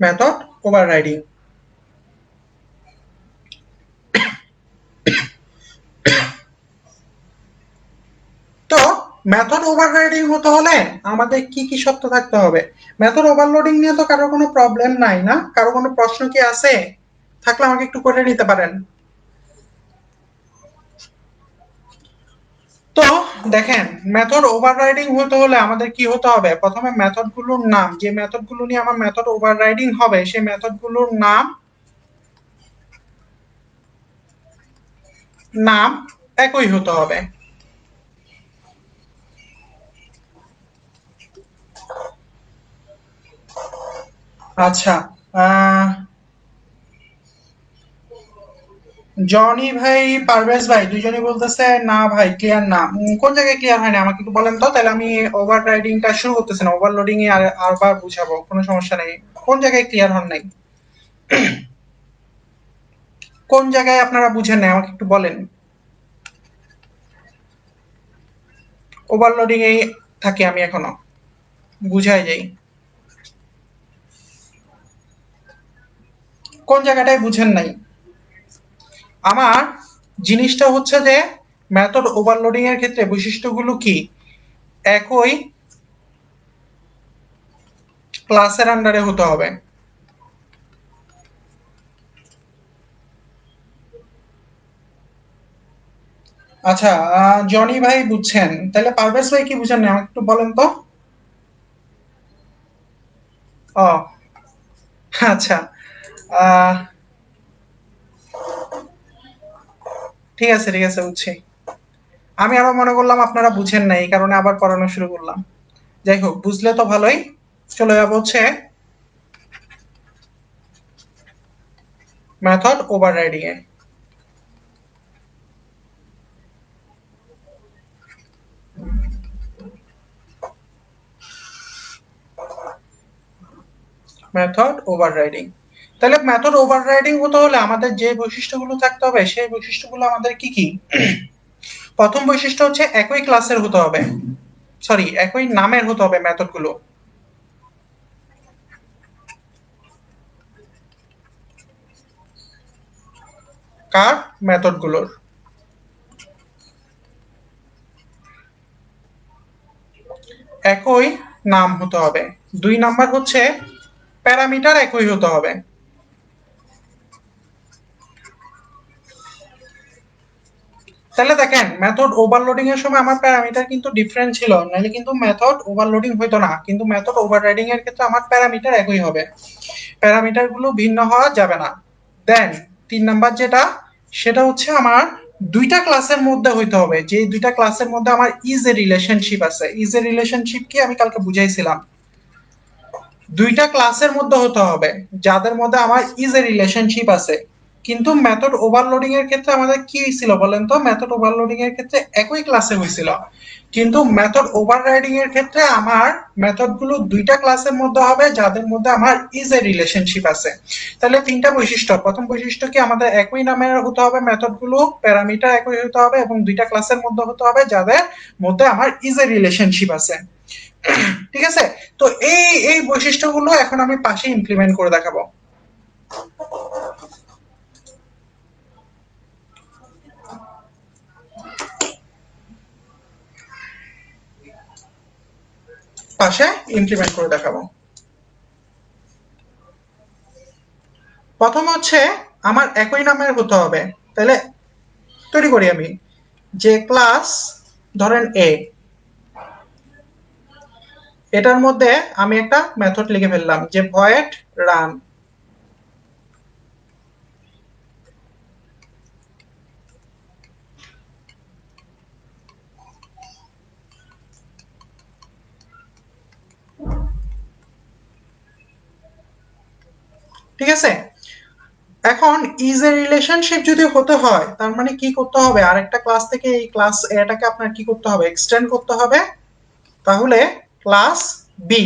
Method overriding. তো মেথড ওভাররাইডিং হতে হলে আমাদের কি কি সত্য থাকতে হবে? মেথড ওভারলোডিং নিয়ে তো কারোর কোনো প্রবলেম নাই না? কারো কোনো প্রশ্ন কি আছে? থাকলে আমাকে একটু করে নিতে পারেন। তো দেখেন মেথড ওভাররাইডিং হতে হলে আমাদের কি হতে হবে? প্রথমে মেথড গুলোর নাম, যে মেথড গুলো নিয়ে আমার মেথড ওভাররাইডিং হবে সেই মেথড গুলোর নাম নাম একই হতে হবে। আচ্ছা, জনি ভাই পারভেজ ভাই দুজনেই বলতেছে না ভাই ক্লিয়ার না। কোন জায়গায় ক্লিয়ার হয় না আমাকে একটু বলেন তো, তাহলে আমি ওভার রাইডিংটা শুরু করতেছি না, ওভারলোডিং এ আরবার বুঝাবো, কোনো সমস্যা নেই। কোন জায়গায় ক্লিয়ার হন নাই? কোন জায়গায় আপনারা বুঝেন নাই আমাকে একটু বলেন। ওভারলোডিং এই থাকি আমি এখনো, বুঝাই যাই। কোন জায়গাটায় বুঝেন নাই? আমার জিনিসটা হচ্ছে যে মেথড ওভারলোডিং এর ক্ষেত্রে বৈশিষ্ট্যগুলো কি? একই ক্লাসের আন্ডারে হতে হবে। আচ্ছা, জনি ভাই বুঝছেন, তাহলে পারভেজ ভাই কি বুঝেন না আমাকে একটু বলেন তো। ও আচ্ছা, আহ, ঠিক আছে ঠিক আছে বুঝছি। আমি আরো মনে করলাম আপনারা বুঝেন না এই কারণে আবার পড়ানো শুরু করলাম। যাই হোক, বুঝলে তো ভালোই। চলে যাবো হচ্ছে মেথড ওভাররাইডিং এ। Method overriding. তাহলে মেথড ওভাররাইডিং হতে হলে আমাদের যে বৈশিষ্ট্যগুলো থাকতে হবে সেই বৈশিষ্ট্যগুলো আমাদের কি কি? প্রথম বৈশিষ্ট্য হচ্ছে একই ক্লাসের হতে হবে। সরি একই নামের হতে হবে মেথডগুলো। কার? মেথডগুলোর। একই নাম হতে হবে। 2 নাম্বার হচ্ছে প্যারামিটার একই হতে হবে। তাহলে দেখেন মেথড ওভারলোডিং এর সময় আমার প্যারামিটার কিন্তু ডিফারেন্ট ছিল, নাহলে কিন্তু মেথড ওভারলোডিং হইতো না, কিন্তু মেথড ওভাররাইডিং এর ক্ষেত্রে আমার প্যারামিটার একই হবে, প্যারামিটার গুলো ভিন্ন হওয়া যাবে না। দেন 3 নাম্বার যেটা, সেটা হচ্ছে আমার দুইটা ক্লাসের মধ্যে হইতে হবে, যে দুইটা ক্লাসের মধ্যে আমার ইজ এ রিলেশনশিপ আছে। ইজ এ রিলেশনশিপ কি আমি কালকে বুঝাইছিলাম, দুইটা ক্লাসের মধ্যে হতে হবে যাদের মধ্যে আমার ইজ এ রিলেশনশিপ আছে। কিন্তু মেথড ওভারলোডিং এর ক্ষেত্রে আমাদের কি হয়েছিল বলেন তো? মেথড ওভারলোডিং এর ক্ষেত্রে একই ক্লাসে হয়েছিল, কিন্তু মেথড ওভাররাইডিং এর ক্ষেত্রে আমার মেথড গুলো দুইটা ক্লাসের মধ্যে হবে যাদের মধ্যে আমার ইজ এ রিলেশনশিপ আছে। তাহলে তিনটা বৈশিষ্ট্য, প্রথম বৈশিষ্ট্য কি আমাদের একই নামের হতে হবে মেথড গুলো, প্যারামিটার একই হতে হবে এবং দুইটা ক্লাসের মধ্যে হতে হবে যাদের মধ্যে আমার ইজ এ রিলেশনশিপ আছে। ঠিক আছে? তো এই এই বৈশিষ্ট্যগুলো এখন আমি পাশে ইমপ্লিমেন্ট করে দেখাবো। পাশে ইমপ্লিমেন্ট করে দেখাবো। প্রথম হচ্ছে আমার একই নামের হতে হবে। তাহলে তৈরি করি আমি, যে ক্লাস ধরেন এ, এটার মধ্যে আমি একটা মেথড লিখে ফেললাম যে ভয়েড রান। ঠিক আছে? এখন ইজ এ রিলেশনশিপ যদি হতে হয় তার মানে কি করতে হবে, আরেকটা ক্লাস থেকে এই ক্লাস এটাকে আপনার কি করতে হবে, এক্সটেন্ড করতে হবে। তাহলে ক্লাস বি,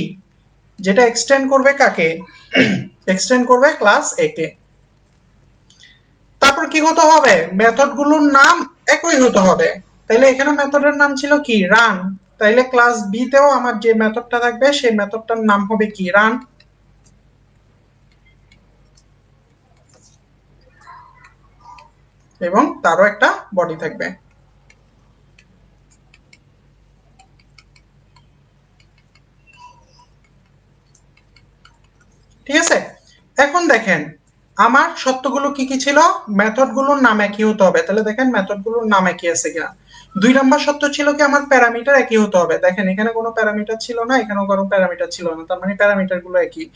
যেটা এক্সটেন্ড করবে কাকে, এক্সটেন্ড করবে ক্লাস এ কে। তারপর কি হতে হবে, মেথড গুলোর নাম একই হতে হবে। তাইলে এখানে মেথডের নাম ছিল কি, রান। তাইলে ক্লাস বি তেও আমার যে মেথডটা থাকবে সেই মেথডটার নাম হবে কি, রান। এবং তারও একটা বডি থাকবে। ঠিক আছে? এখন দেখেন আমার সত্যগুলো কি কি ছিল, মেথড গুলোর নাম একই হতে হবে। তাহলে দেখেন মেথড গুলোর নাম একই আছে কিনা। 2 নাম্বার সত্য ছিল কি, আমার প্যারামিটার একই হতে হবে। দেখেন এখানে কোনো প্যারামিটার ছিল না, এখানেও কোনো প্যারামিটার ছিল না, তার মানে প্যারামিটার গুলো একই।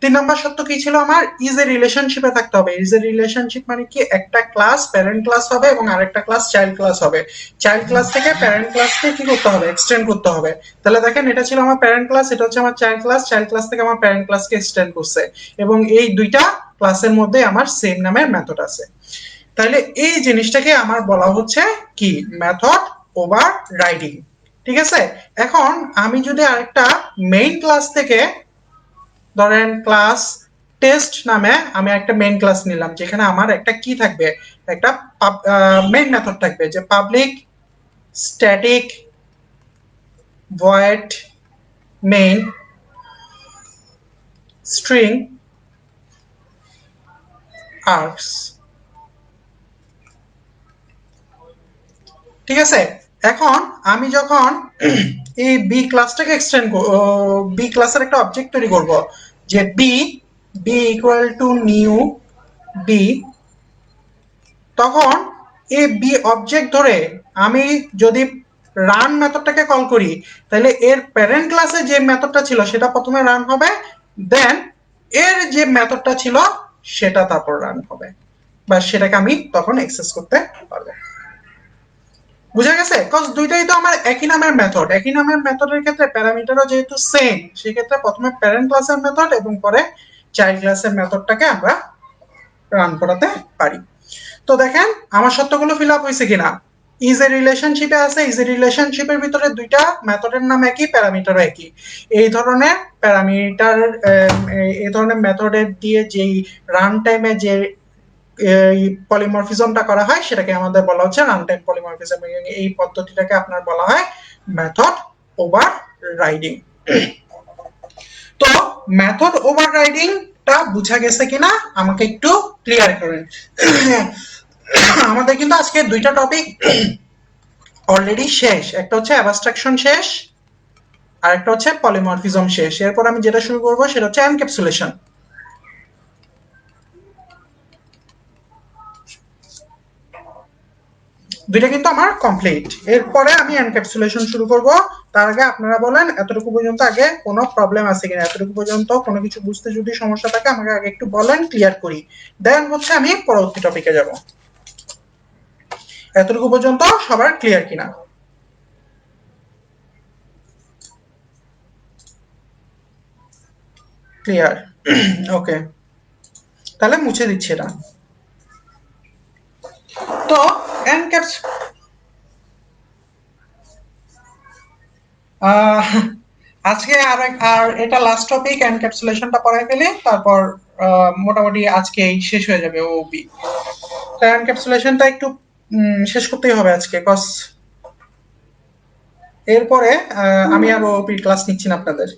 3 নাম্বার সত্য কি ছিল, আমার ইজ এ রিলেশনশিপে থাকতে হবে। ইজ এ রিলেশনশিপ মানে কি, একটা ক্লাস প্যারেন্ট ক্লাস হবে এবং আরেকটা ক্লাস চাইল্ড ক্লাস হবে। চাইল্ড ক্লাস থেকে প্যারেন্ট ক্লাসকে কি করতে হবে, এক্সটেন্ড করতে হবে। তাহলে দেখেন এটা ছিল আমার প্যারেন্ট ক্লাস, এটা হচ্ছে আমার চাইল্ড ক্লাস, চাইল্ড ক্লাস থেকে আমার প্যারেন্ট ক্লাসকে এক্সটেন্ড করছে এবং এই দুইটা ক্লাসের মধ্যে আমার সেম নামের মেথড আছে। তাহলে এই জিনিসটাকে আমার বলা হচ্ছে কি, মেথড ওভার রাইডিং। ঠিক আছে? এখন আমি যদি আরেকটা মেইন ক্লাস থেকে, ধরেন ক্লাস টেস্ট নামে আমি একটা মেইন ক্লাস নিলাম, যেখানে আমার একটা কি থাকবে, একটা মেইন মেথড থাকবে যে public static void main string arcs. ঠিক আছে? এখন আমি যখন এই বি ক্লাসটাকে এক্সটেন্ড, বি ক্লাসের একটা অবজেক্ট তৈরি করব, যে B B equal to new B, তখন এই বি অবজেক্ট ধরে আমি যদি রান মেথডটাকে কল করি, তাহলে এর প্যারেন্ট ক্লাসে যে মেথডটা ছিল সেটা প্রথমে রান হবে, দেন এর যে মেথডটা ছিল সেটা তারপর রান হবে, বা সেটাকে আমি তখন অ্যাক্সেস করতে পারবো। বুঝা গেছে? কজ দুইটাই তো আমার একই নামের মেথড, একই নামের মেথডের ক্ষেত্রে প্যারামিটারও যেহেতু সেম, সেক্ষেত্রে প্রথমে প্যারেন্ট ক্লাসের মেথড এবং পরে চাইল্ড ক্লাসের মেথডটাকে আমরা রান করাতে পারি। তো দেখেন আমার সত্যগুলো ফিল আপ হয়েছে কিনা। ইজ এ রিলেশনশিপে আছে, ইজ এ রিলেশনশিপের ভিতরে দুইটা মেথডের নাম একই, প্যারামিটারও একই। এই ধরনের প্যারামিটার, এই ধরনের মেথডের দিয়ে যেই রান টাইমে যে এই পলিমরফিজমটা করা হয় সেটাকে আমাদের বলা হচ্ছে রান টাইম পলিমরফিজম। এই পদ্ধতিটাকে আপনার বলা হয় মেথড ওভাররাইডিং। তো মেথড ওভাররাইডিংটা বুঝা গেছে কিনা আমাকে একটু ক্লিয়ার করেন। আমাদের কিন্তু আজকে দুইটা টপিক অলরেডি শেষ, একটা হচ্ছে অ্যাবস্ট্রাকশন শেষ আর একটা হচ্ছে পলিমরফিজম শেষ। এরপর আমি যেটা শুরু করবো সেটা হচ্ছে এনক্যাপসুলেশন। দুইটা কিন্তু আমার কমপ্লিট। এরপরে আমি এনক্যাপসুলেশন শুরু করব। তার আগে আপনারা বলেন এতটুকু পর্যন্ত আগে কোনো প্রবলেম আছে কিনা, এতটুকু পর্যন্ত কোনো কিছু বুঝতে যদি সমস্যা থাকে আমাকে আগে একটু বলেন, ক্লিয়ার করি, দেন হচ্ছে আমি পরবর্তী টপিকে যাব। এতটুকু পর্যন্ত সবার ক্লিয়ার কিনা? ক্লিয়ার? ওকে, তাহলে মুছে দিচ্ছি এটা। তো এনক্যাপস আজকে আর এটা লাস্ট টপিক, এনক্যাপসুলেশনটা পড়াই ফেলি, তারপর মোটামুটি আজকে শেষ হয়ে যাবে ওবি। তো এনক্যাপসুলেশনটা একটু শেষ করতেই হবে আজকে, কজ এরপরে আমি আর ওপি ক্লাস নিচ্ছি না আপনাদের।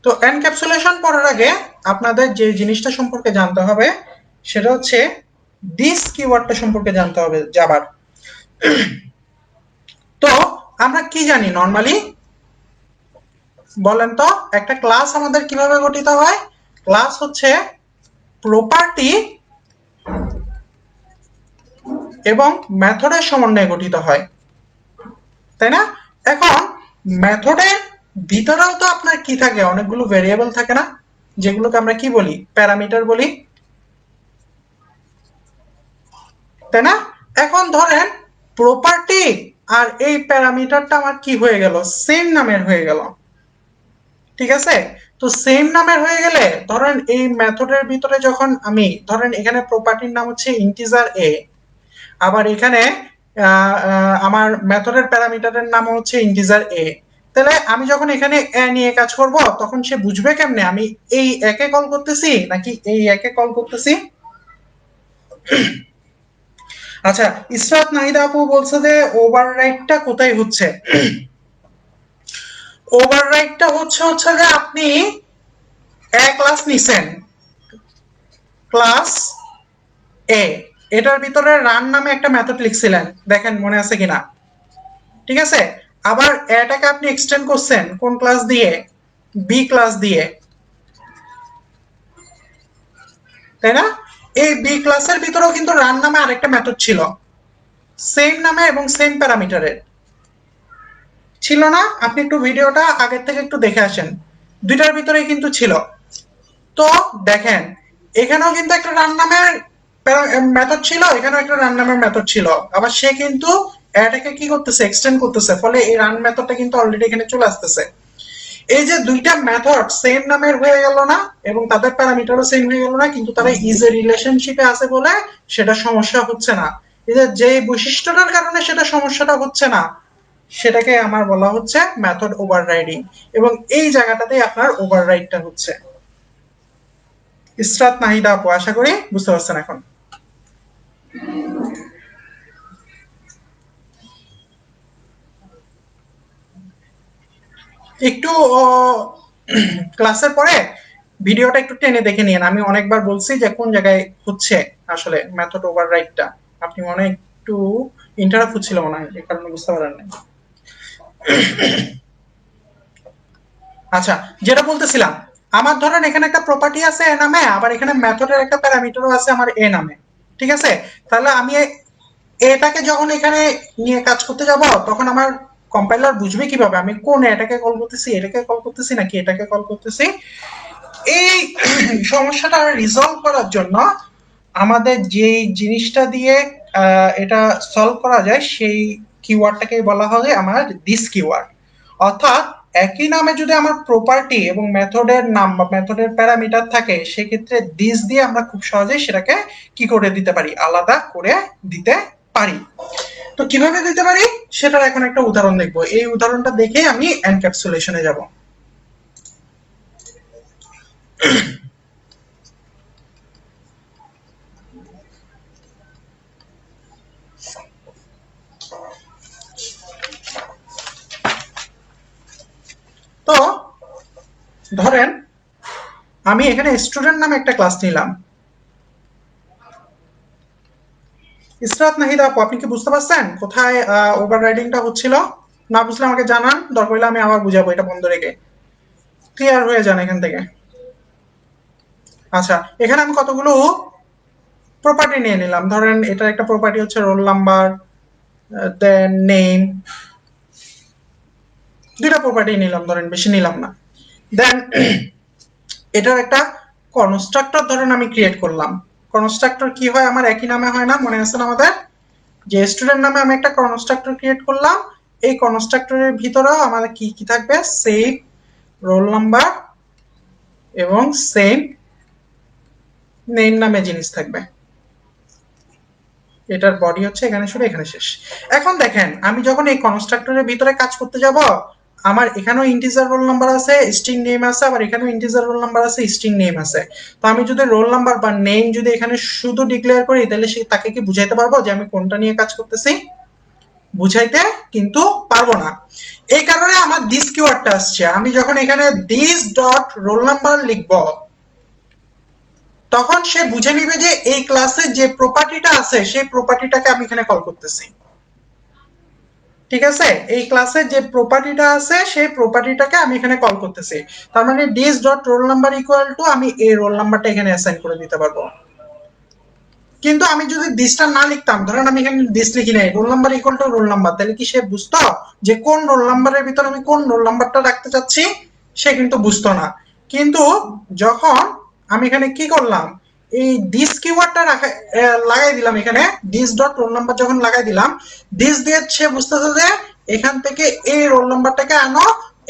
তো এনক্যাপসুলেশন পড়ার আগে আপনাদের যে জিনিসটা সম্পর্কে জানতে হবে সেটা হচ্ছে দিস কিওয়ার্ডটা সম্পর্কে জানতে হবে জাভার। তো আমরা কি জানি নর্মালি, বলেন তো? একটা ক্লাস আমাদের কিভাবে গঠিত হয়? ক্লাস হচ্ছে প্রপার্টি এবং মেথডের সমন্বয়ে গঠিত হয়, তাই না? এখন মেথডের ভিতরেও তো আপনার কি থাকে, অনেকগুলো ভেরিয়েবল থাকে না, যেগুলোকে আমরা কি বলি, প্যারামিটার বলি, তাই না? এখন ধরেন প্রপার্টি আর এই প্যারামিটারটা আমার কি হয়ে গেল, সেম নামের হয়ে গেল, ঠিক আছে? তো সেম নামের হয়ে গেলে ধরেন এই মেথডের ভিতরে যখন আমি ধরেন এখানে প্রপার্টির নাম হচ্ছে ইন্টিজার এ, আবার এখানে আমার মেথডের প্যারামিটারের নাম হচ্ছে ইন্টিজার এ, তাহলে আমি যখন এখানে এ নিয়ে কাজ করব তখন সে বুঝবে কেমনে আমি এই একে কল করতেছি নাকি এই একে কল করতেছি? আচ্ছা, ইসরাত নাহিদা আপু বলছে যে ওভাররাইডটা কোথায় হচ্ছে। ওভাররাইডটা হচ্ছে যে আপনি ক্লাস নিছেন, ক্লাস এ, এটার ভিতরে রান নামে একটা মেথড লিখছিলেন, দেখেন মনে আছে কিনা, ঠিক আছে? আবার এটাকে আপনি এক্সটেন্ড করছেন কোন ক্লাস দিয়ে, বি ক্লাস দিয়ে, তাই না? এই বি ক্লাসের ভিতরেও কিন্তু রান নামে আরেকটা মেথড ছিল, সেম নামে এবং সেম প্যারামিটারের, ছিল না? আপনি একটু ভিডিওটা আগের থেকে একটু দেখে আসেন, দুইটার ভিতরেই কিন্তু ছিল। তো দেখেন এখানেও কিন্তু একটা রান নামের মেথড ছিল, এখানেও একটা রান নামের মেথড ছিল, আবার সে কিন্তু এটাকে কি করতেছে, এক্সটেন্ড করতেছে, ফলে এই রান মেথডটা কিন্তু অলরেডি এখানে চলে আসতেছে। এই যে দুইটা মেথড সেম নামের হয়ে গেল না এবং তাদের প্যারামিটারও সেম হয়ে গেল না, কিন্তু তারা ইজি রিলেশনশিপে আছে বলে সেটা সমস্যা হচ্ছে না। এই যে বৈশিষ্ট্যটার কারণে সেটা সমস্যাটা হচ্ছে না, সেটাকে আমার বলা হচ্ছে মেথড ওভাররাইডিং, এবং এই জায়গাটাতেই আপনার ওভাররাইডটা হচ্ছে। ইসরাত নাহিদা আপু, আশা করি বুঝতে পারছেন এখন। একটু ক্লাসের পরে ভিডিওটা একটু টেনে দেখে নিন, আমি অনেকবার বলছি যে কোন জায়গায় হচ্ছে আসলে মেথড ওভাররাইডটা। আপনি মনে হয় একটু ইন্টারাপ্ট হচ্ছিল মনে হয়, এই কারণে বুঝতে পারেন না। আচ্ছা, যেটা বলতেছিলাম, আমার ধরেন এখানে একটা প্রপার্টি আছে এ নামে, আবার এখানে মেথডের একটা প্যারামিটারও আছে আমার এ নামে, ঠিক আছে? তাহলে আমি এটাকে যখন এখানে নিয়ে কাজ করতে যাব তখন আমার কম্পাইলার বুঝবে কিভাবে আমি কোন এটাকে কল করতেছি, এটাকে কল করতেছি নাকি এটাকে কল করতেছি? এই সমস্যাটা রিজলভ করার জন্য আমাদের যে জিনিসটা দিয়ে এটা সলভ করা যায় সেই কিওয়ার্ডটাকে বলা হয় আমার দিস কিওয়ার্ড। অর্থাৎ একই নামে যদি আমার প্রপার্টি এবং মেথডের নাম বা মেথডের প্যারামিটার থাকে সেক্ষেত্রে দিস দিয়ে আমরা খুব সহজেই সেটাকে কি করে দিতে পারি, আলাদা করে দিতে পারি। তো কিভাবে দিতে পারি সেটার এখন একটা উদাহরণ দেখবো, এই উদাহরণটা দেখে আমি এনক্যাপসুলেশনে যাব। ধরেন আমি এখানে স্টুডেন্ট নামে একটা ক্লাস নিলাম। ইসরাত নাহিদা আপু, আপনি কি বুঝতে পারছেন কোথায় ওভাররাইডিংটা হচ্ছিল? না বুঝলে আমাকে জানান, দরকার হলে আমি আবার বুঝাবো এটা বন্ধ রেখে। ক্লিয়ার হয়ে যান এখান থেকে। আচ্ছা, এখানে আমি কতগুলো প্রপার্টি নিয়ে নিলাম। ধরেন এটার একটা প্রপার্টি হচ্ছে রোল নাম্বার, দেন নেম, দুইটা প্রপার্টি নিলাম, ধরেন বেশি নিলাম না। দেন এটার একটা কনস্ট্রাক্টর ধরেন আমি ক্রিয়েট করলাম। কনস্ট্রাক্টর কি হয়, আমার একই নামে হয় না, মনে আছে না আমাদের? যে স্টুডেন্ট নামে আমি একটা কনস্ট্রাক্টর ক্রিয়েট করলাম, এই কনস্ট্রাক্টরের ভিতরেও আমাদের কি কি থাকবে, সেম রোল নাম্বার এবং সেম নেম নামে জিনিস থাকবে। এটার বডি হচ্ছে এখানে শুরু এখানে শেষ। এখন দেখেন আমি যখন এই কনস্ট্রাক্টরের ভিতরে কাজ করতে যাব, আমার এখানেও ইন্টিজার রোল নাম্বার আছে, স্ট্রিং নেম আছে, আবার এখানেও ইন্টিজার রোল নাম্বার আছে, স্ট্রিং নেম আছে। তো আমি যদি রোল নাম্বার বা নেম যদি এখানে শুধু ডিক্লেয়ার করি, তাহলে সে তাকে কি বুঝাইতে পারবো যে আমি কোনটা নিয়ে কাজ করতেছি? বুঝাইতে কিন্তু পারবো না। এই কারণে আমার দিস কিওয়ার্ডটা আসছে। আমি যখন এখানে দিস ডট রোল নাম্বার লিখবো, তখন সে বুঝে নিবে যে এই ক্লাসে যে প্রপার্টিটা আছে সেই প্রপার্টিটাকে আমি এখানে কল করতেছি। ঠিক আছে, এই ক্লাসের যে প্রপার্টিটা আছে সেই প্রপার্টিটাকে আমি এখানে কল করতেছি। তার মানে this dot roll number equal to আমি এই রোল নাম্বারটা এখানে অ্যাসাইন করে দিতে পারবো। কিন্তু আমি যদি দিসটা না লিখতাম, ধরেন আমি এখানে দিস লিখি নাই, roll number equal to roll number, তাহলে কি সে বুঝতো যে কোন রোল নাম্বারের ভিতর আমি কোন রোল নাম্বারটা রাখতে চাচ্ছি? সে কিন্তু বুঝতো না। কিন্তু যখন আমি এখানে কি করলাম, এই দিস কিওয়ার্ডটা লাগাই দিলাম, এখানে দিস ডট রোল নাম্বার যখন লাগাই দিলাম, দিস দিয়ে সে বুঝতেছে যে এখান থেকে এই রোল নাম্বারটাকে আনো,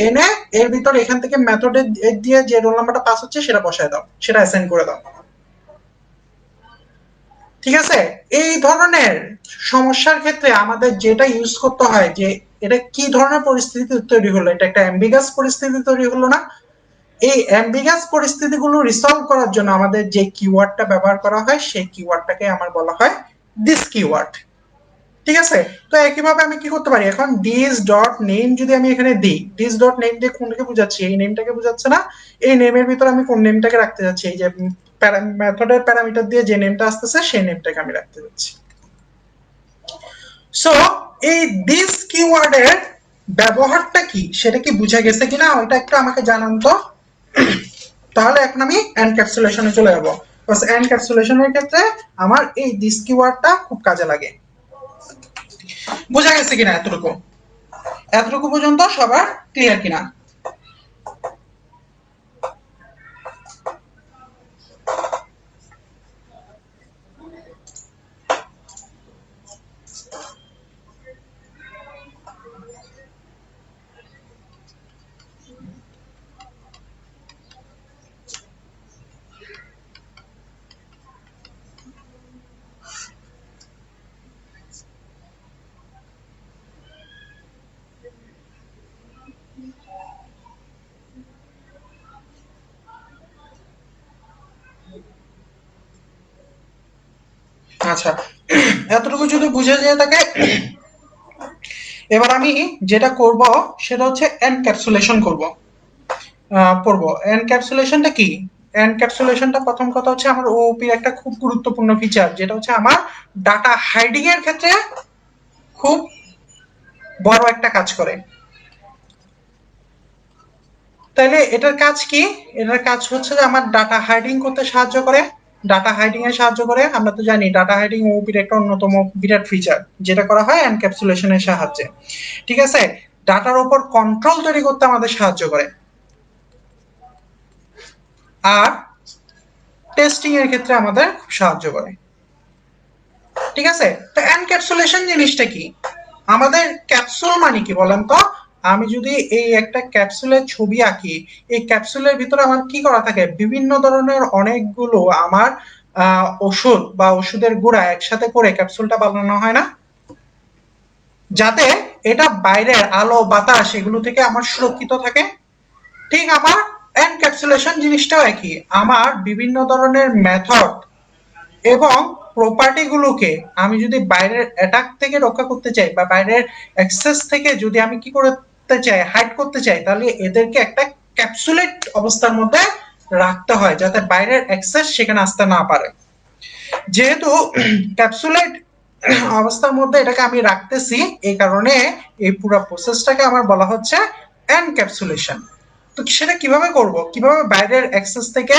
এনে এর ভিতর এখান থেকে মেথডে দিয়ে যে রোল নাম্বারটা পাস হচ্ছে সেটা বসায় দাও, সেটা অ্যাসাইন করে দাও। ঠিক আছে, এই ধরনের সমস্যার ক্ষেত্রে আমাদের যেটা ইউজ করতে হয়, যে এটা কি ধরনের পরিস্থিতি তৈরি হলো, এটা একটা অ্যাম্বিগাস পরিস্থিতি তৈরি হলো না? এই অ্যাম্বিগাস পরিস্থিতিগুলো রিসলভ করার জন্য আমাদের যে কিওয়ার্ডটা ব্যবহার করা হয় সেই কিওয়ার্ডটাকে আমার বলা হয় দিস কিওয়ার্ড। ঠিক আছে, তো একইভাবে আমি কি করতে পারি, এখন দিস ডট নেম যদি আমি এখানে দিই, দিস ডট নেম দিয়ে কোনটাকে বোঝাচ্ছি, এই নেমটাকে বোঝাচ্ছে না? এই নেমের ভিতরে আমি কোন নেমটাকে রাখতে যাচ্ছি, এই যে মেথডের প্যারামিটার দিয়ে যে নেমটা আসতেছে সেই নেমটাকে আমি রাখতে যাচ্ছি। সো এই দিস কিওয়ার্ডের ব্যবহারটা কি সেটা কি বুঝা গেছে কিনা ওইটা একটু আমাকে জানান তো। তাহলে এখন আমি এনক্যাপসুলেশনে চলে যাব। বাস এনক্যাপসুলেশনের ক্ষেত্রে আমার এই দিস কিওয়ার্ডটা খুব কাজে লাগে। বোঝা গেছে কিনা এতটুকু? এতটুকু পর্যন্ত সবার ক্লিয়ার কিনা? আচ্ছা, এতটুকু যদি বুঝে যেয়ে থাকে, এবার আমি যেটা করব সেটা হচ্ছে এনক্যাপসুলেশন করব, পড়বো। এনক্যাপসুলেশনটা কি? এনক্যাপসুলেশনটা প্রথম কথা হচ্ছে আমার ওওপি একটা খুব গুরুত্বপূর্ণ ফিচার, যেটা হচ্ছে আমার ডাটা হাইডিং এর ক্ষেত্রে খুব বড় একটা কাজ করে। তাহলে এটার কাজ কি? এটার কাজ হচ্ছে যে আমার ডাটা হাইডিং করতে সাহায্য করে। ডাটা হাইডিং এ সাহায্য করে, আমরা তো জানি ডাটা হাইডিং ওপির একটা অন্যতম বিরাট ফিচার, যেটা করা হয় এনক্যাপসুলেশনের সাহায্যে। ঠিক আছে, ডাটার উপর কন্ট্রোল তৈরি করতে আমাদের সাহায্য করে। আর টেস্টিং এর ক্ষেত্রে আমাদের খুব সাহায্য করে। ঠিক আছে, তো এনক্যাপসুলেশন জিনিসটা কি? আমাদের ক্যাপসুল মানে কি বলেন তো? আমি যদি এই একটা ক্যাপসুলের ছবি আঁকি, এই ক্যাপসুলের ভিতরে আমার কি করা থাকে, বিভিন্ন ধরনের অনেকগুলো আমার ওষুধ বা ওষুধের গুঁড়া একসাথে করে ক্যাপসুলটা বানানো হয় না? যাতে এটা বাইরের আলো বাতাস এগুলো থেকে আমার সুরক্ষিত থাকে। ঠিক আমার এনক্যাপসুলেশন জিনিসটাও একই। আমার বিভিন্ন ধরনের মেথড এবং প্রপার্টি গুলোকে আমি যদি বাইরের অ্যাটাক থেকে রক্ষা করতে চাই বা বাইরের অ্যাক্সেস থেকে যদি আমি কি করতে চাই, হাইড করতে চাই, তাহলে এদেরকে একটা ক্যাপসুলেট অবস্থার মধ্যে রাখতে হয় যাতে বাইরের অ্যাক্সেস সেখানে আসতে না পারে। যেহেতু ক্যাপসুলেট অবস্থার মধ্যে এটাকে আমি রাখতেছি, এই কারণে এই পুরো প্রসেসটাকে আমার বলা হচ্ছে এনক্যাপসুলেশন। তো সেটা কিভাবে করব, কিভাবে বাইরের অ্যাক্সেস থেকে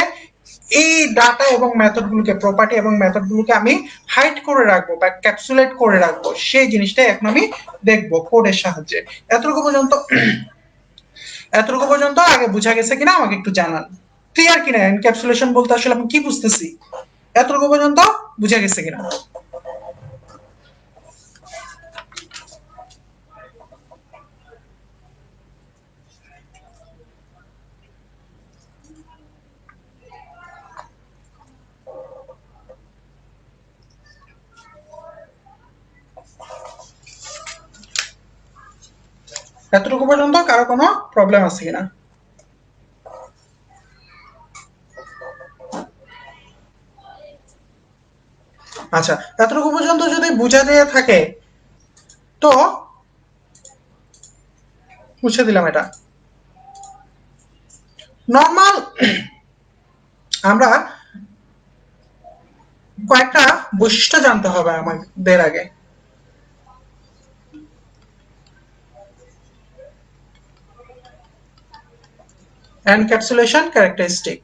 এই ডাটা এবং মেথডগুলোকে, প্রপার্টি এবং মেথডগুলোকে আমি হাইড করে রাখবো বা ক্যাপসুলেট করে রাখবো, সেই জিনিসটাই এখন আমি দেখবো কোডের সাহায্যে। এতটুকু পর্যন্ত এতটুকু পর্যন্ত আগে বোঝা গেছে কিনা আমাকে একটু জানান। ক্লিয়ার কিনা এনক্যাপসুলেশন বলতে আসলে আমি কি বুঝতেছি, এতটুকু পর্যন্ত বুঝা গেছে কিনা? এতটুকু পর্যন্ত কারো কোনো প্রবলেম আছে কিনা? আচ্ছা, এতটুকু পর্যন্ত যদি বুঝা দিয়ে থাকে তো মুছে দিলাম এটা। নর্মাল আমরা কয়েকটা বৈশিষ্ট্য জানতে হবে আমাদের আগে। এনক্যাপসুলেশন ক্যারেক্টারিস্টিক,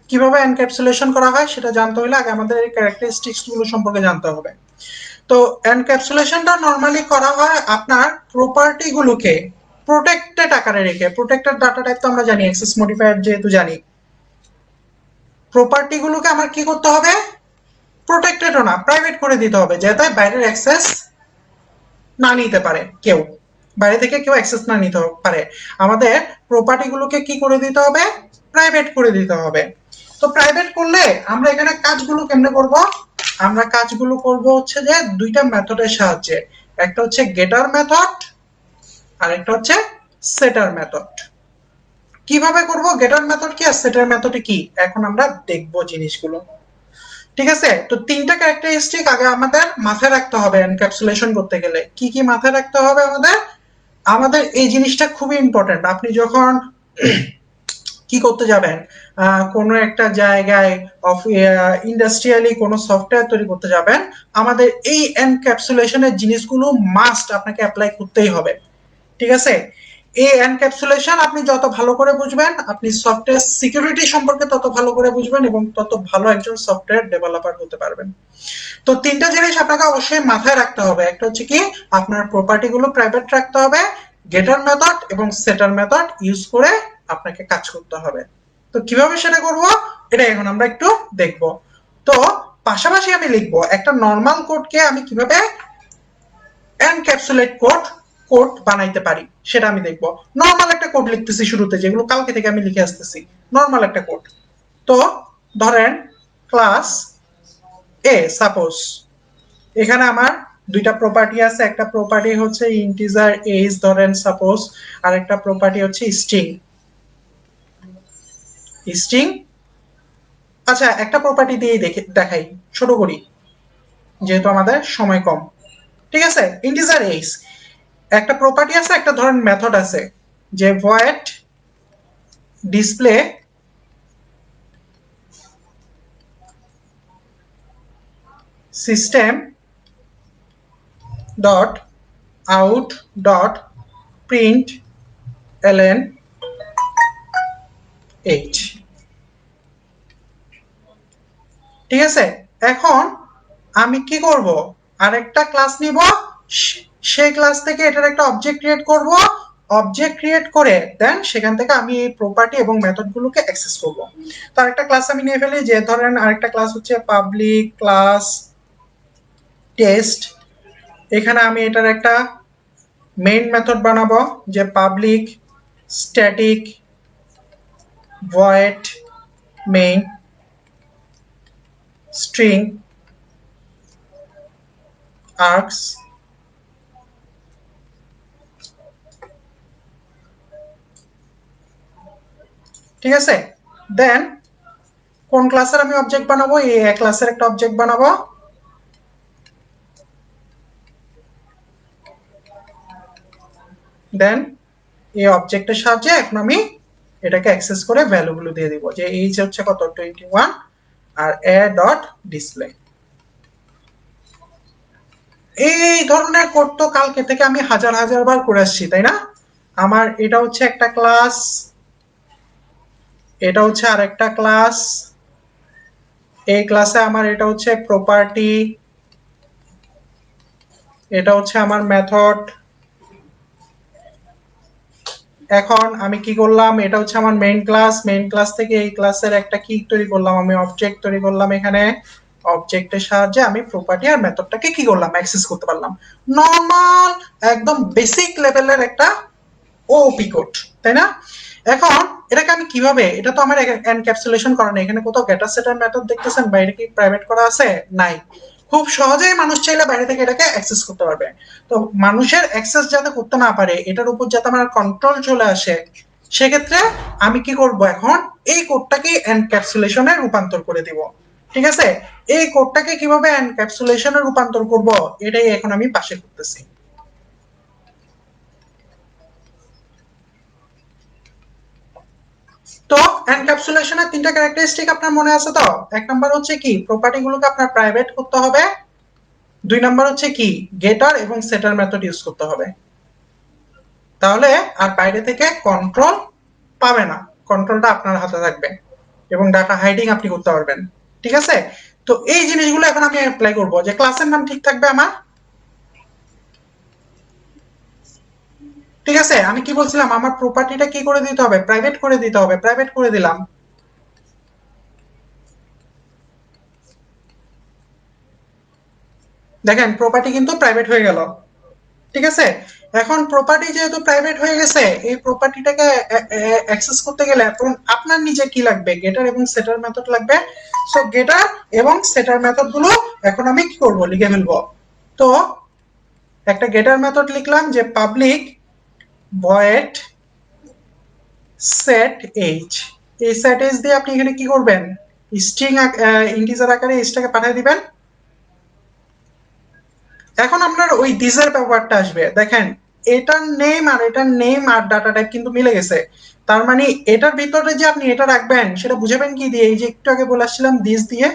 কিভাবে এনক্যাপসুলেশন করা হয় সেটা জানতে হলে আগে আমাদের এই ক্যারেক্টারিস্টিক্স গুলো সম্পর্কে জানতে হবে। তো এনক্যাপসুলেশনটা নরমালি করা হয় আপনার প্রপার্টি গুলোকে প্রোটেক্টেড আকারে রেখে। প্রোটেক্টেড ডাটা টাইপ তো আমরা জানি, অ্যাক্সেস মডিফায়ার যেহেতু জানি, প্রপার্টি গুলোকে আমার কি করতে হবে, প্রোটেক্টেডও না, প্রাইভেট করে দিতে হবে যাতে বাইরের অ্যাক্সেস না নিতে পারে কেউ, বাইরে থেকে কেউ অ্যাক্সেস না নিতে পারে। আমাদের প্রপার্টি গুলোকে কি করে দিতে হবে, প্রাইভেট করে দিতে হবে। তো প্রাইভেট করলে আমরা এখানে কাজগুলো কেমনে করব, আমরা কাজগুলো করব হচ্ছে যে দুইটা মেথডের সাহায্যে। একটা হচ্ছে গেটার মেথড আর একটা হচ্ছে সেটার মেথড। কিভাবে করব, গেটার মেথড কি আর সেটার মেথড কি, এখন আমরা দেখব জিনিসগুলো। ঠিক আছে, তো তিনটা ক্যারেক্টারিস্টিক আগে আমাদের মাথায় রাখতে হবে এনক্যাপসুলেশন করতে গেলে। কি কি মাথায় রাখতে হবে আমাদের, আমাদের এই জিনিসটা খুবই ইম্পর্টেন্ট। আপনি যখন কি করতে যাবেন, কোনো একটা জায়গায় ইন্ডাস্ট্রিয়ালি কোনো সফটওয়্যার তৈরি করতে যাবেন, আমাদের এই এনক্যাপসুলেশনের জিনিসগুলো মাস্ট আপনাকে অ্যাপ্লাই করতেই হবে। ঠিক আছে, এই এনক্যাপসুলেশন আপনি যত ভালো করে বুঝবেন, আপনি সফটওয়্যার সিকিউরিটি সম্পর্কে তত ভালো করে বুঝবেন এবং তত ভালো একজন সফটওয়্যার ডেভেলপার হতে পারবেন। তো তিনটা জিনিস আপনাকে অবশ্যই মাথায় রাখতে হবে। একটা হচ্ছে কি, আপনার প্রপার্টি গুলো প্রাইভেট রাখতে হবে, গেটার মেথড এবং সেটার মেথড ইউজ করে আপনাকে কাজ করতে হবে। তো কিভাবে সেটা করব, এটা এখন আমরা একটু দেখব। তো পাশাপাশি আমি লিখবো একটা নর্মাল কোডকে আমি কিভাবে এনক্যাপসুলেট কোড বানাইতে পারি সেটা আমি দেখব। নর্মাল একটা কোড লিখতেছি শুরুতে, যেগুলো কালকে থেকে আমি লিখে আসতেছি, নর্মাল একটা কোড। তো ধরেন ক্লাস এ, সাপোজ এখানে আমার দুইটা প্রপার্টি আছে, একটা প্রপার্টি হচ্ছে ইন্টিজার এজ ধরেন সাপোজ, আর একটা প্রপার্টি হচ্ছে স্ট্রিং। স্ট্রিং, আচ্ছা একটা প্রপার্টি দিয়ে দেখাই, ছোট করি যেহেতু আমাদের সময় কম। ঠিক আছে, ইন্টিজার এজ একটা প্রপার্টি আছে, একটা ধরেন মেথড আছে যে void display system dot out dot print LN H. ঠিক আছে, এখন আমি কি করব, আরেকটা ক্লাস নিব, সেই ক্লাস থেকে এটার একটা অবজেক্ট ক্রিয়েট করব। অবজেক্ট ক্রিয়েট করে দেন সেখান থেকে আমি এই প্রপার্টি এবং মেথড গুলোকে অ্যাক্সেস করব। তো আরেকটা ক্লাস আমি নিয়ে ফেলি, যে ধরেন আরেকটা ক্লাস হচ্ছে পাবলিক ক্লাস টেস্ট। এখানে আমি এটার একটা মেইন মেথড বানাবো, যে public static void main string arcs. ঠিক আছে, দেন কোন ক্লাসের আমি অবজেক্ট বানাবো, এই ক্লাসের একটা অবজেক্ট বানাবো। দেন এই অবজেক্টের সাহায্যে এখন আমি এটাকে অ্যাক্সেস করে ভ্যালুগুলো দিয়ে দিব যে এইচ হচ্ছে কত 21 আর এ ডট ডিসপ্লে। এই ধরনের কোড তো কালকে থেকে আমি হাজার হাজার বার করে আসছি, তাই না? আমার এটা হচ্ছে একটা ক্লাস, এটা হচ্ছে আরেকটা ক্লাস, এই ক্লাসে আমার এটা হচ্ছে প্রপার্টি, এটা হচ্ছে আমার মেথড। এখন আমি কি করলাম, এটা হচ্ছে আমার মেইন ক্লাস, মেইন ক্লাস থেকে এই ক্লাসের একটা কি তৈরি করলাম, আমি অবজেক্ট তৈরি করলাম। এখানে অবজেক্টের সাহায্যে আমি প্রপার্টি আর মেথডটাকে কি করলাম, অ্যাক্সেস করতে পারলাম। নর্মাল একদম বেসিক লেভেলের একটা ওপি কোড, তাই না? এখন এটাকে আমি কিভাবে, এটা তো আমার এনক্যাপসুলেশন করা নেই, এখানে কোথাও গেটার সেটার মেথড দেখতেছেন বাইরে কি প্রাইভেট করা আছে? নাই। খুব সহজেই মানুষ চাইলে বাইরে থেকে এটাকে অ্যাক্সেস করতে পারবে। তো মানুষের অ্যাক্সেস যাতে করতে না পারে, এটার উপর যাতে আমার কন্ট্রোল চলে আসে, সেক্ষেত্রে আমি কি করব, এখন এই কোডটাকে এনক্যাপসুলেশনে রূপান্তর করে দিব। ঠিক আছে, এই কোডটাকে কিভাবে এনক্যাপসুলেশনে রূপান্তর করব, এটাই এখন আমি পাশে করতেছি। তো এনক্যাপসুলেশনের তিনটা ক্যারেক্টারিস্টিক আপনার মনে আছে তো? এক নাম্বার হচ্ছে কি, প্রপার্টি গুলোকে আপনার প্রাইভেট করতে হবে। দুই নাম্বার হচ্ছে কি, গেটার এবং সেটার মেথড ইউজ করতে হবে। তাহলে আর বাইরে থেকে কন্ট্রোল পাবে না, কন্ট্রোলটা আপনার হাতে থাকবে এবং ডাটা হাইডিং আপনি করতে পারবেন। ঠিক আছে, তো এই জিনিসগুলো এখন আমি অ্যাপ্লাই করব, যে ক্লাসের নাম ঠিক থাকবে আমার। ঠিক আছে, আমি কি বলছিলাম, আমার প্রপার্টিটা কি করে দিতে হবে, প্রাইভেট করে দিতে হবে, প্রাইভেট করে দিলাম। দেখেন প্রপার্টি কিন্তু প্রাইভেট হয়ে গেল। ঠিক আছে, এখন প্রপার্টি যেহেতু প্রাইভেট হয়ে গেছে, এই প্রপার্টিটাকে অ্যাক্সেস করতে গেলে এখন আপনার নিজে কি লাগবে, গেটার এবং সেটার মেথড লাগবে। সো গেটার এবং সেটার মেথড গুলো এখন আমি কি করব, লিখে ফেলবো। তো একটা গেটার মেথড লিখলাম যে পাবলিক ভয়েড সেট এইচ। এই সেট এইচ দিয়ে আপনি এখানে কি করবেন, স্ট্রিং ইন্টিজার আকারে এইচটাকে পাঠিয়ে দিবেন। এখন আপনার ওই দিসের ব্যাপারটা আসবে, দেখেন এটার নেম আর এটার নেম আর ডাটা টাইপ কিন্তু মিলে গেছে। তার মানে এটার ভিতরে যে আপনি এটা রাখবেন সেটা বুঝাবেন কি দিয়ে, এই যে একটু আগে বলে আসছিলাম দিস দিয়ে,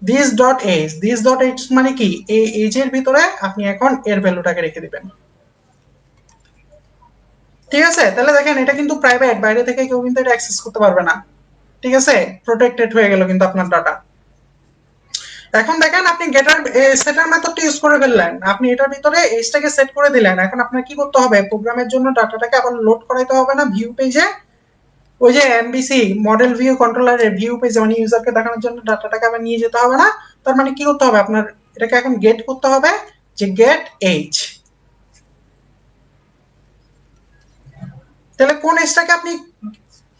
this dot H, this dot H মানে কি, এই এইচের ভিতরে আপনি এখন এর ভ্যালুটাকে রেখে দিবেন। ঠিক আছে, তাহলে দেখেন এটা কিন্তু প্রাইভেট, বাইরে থেকে কেউ কিন্তু এটা অ্যাক্সেস করতে পারবে না। ঠিক আছে, প্রোটেক্টেড হয়ে গেল কিন্তু আপনার ডাটা। এখন দেখেন আপনি গেটার সেটার মেথডটা ইউজ করে ফেললেন, আপনি এটার ভিতরে এইচটাকে সেট করে দিলেন। এখন আপনার কি করতে হবে, প্রোগ্রামের জন্য ডাটাটাকে আবার লোড করাইতে হবে না ভিউ পেজে, ওই যে এমবিসি মডেল ভিউ কন্ট্রোলারের ভিউ পেজে, মানে ইউজারকে দেখানোর জন্য ডাটাটাকে আবার নিয়ে যেতে হবে না। তার মানে কি করতে হবে, আপনার এটাকে এখন গেট করতে হবে, যে গেট এইচ। তাহলে কোন এইচটাকে আপনি,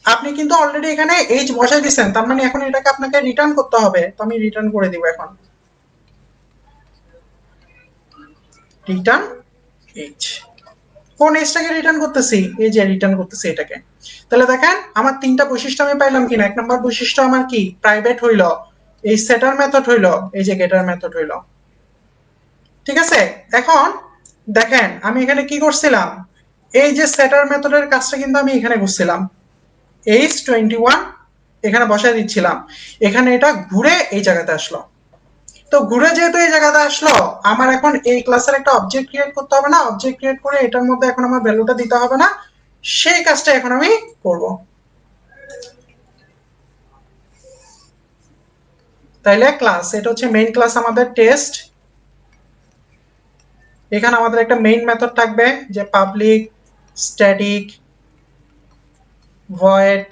আপনি কিন্তু অলরেডি এখানে এইচ বসাই দিচ্ছেন, তার মানে এখন এটাকে আপনাকে রিটার্ন করতে হবে। তো আমি রিটার্ন করে দিব এখন, রিটার্ন এইচ। কোন এজটাকে রিটার্ন করতেছি, এই যে রিটার্ন করতেছি এটাকে। তাহলে দেখেন আমার তিনটা বৈশিষ্ট্য আমি পাইলাম কিনা। এক নম্বর বৈশিষ্ট্য আমার কি, প্রাইভেট হইল, এই সেটার মেথড হইল, এই যে গেটার মেথড হইল। ঠিক আছে, এখন দেখেন আমি এখানে কি করছিলাম, এই যে সেটার মেথডের কাজটা কিন্তু আমি এখানে করছিলাম, H21 এখানে বসায় দিচ্ছিলাম, এখানে এটা ঘুরে এই জায়গাতে আসলো। তো ঘুরে যেহেতু এই জায়গাতে আসলো, আমার এখন এই ক্লাসের একটা অবজেক্ট ক্রিয়েট করতে হবে না, অবজেক্ট ক্রিয়েট করে এটার মধ্যে এখন আমার ভ্যালুটা দিতে হবে না, সেই কাজটা এখন আমি করব। তাইলে ক্লাস, এটা হচ্ছে মেইন ক্লাস আমাদের টেস্ট। এখানে আমাদের একটা মেইন মেথড থাকবে, যে public static void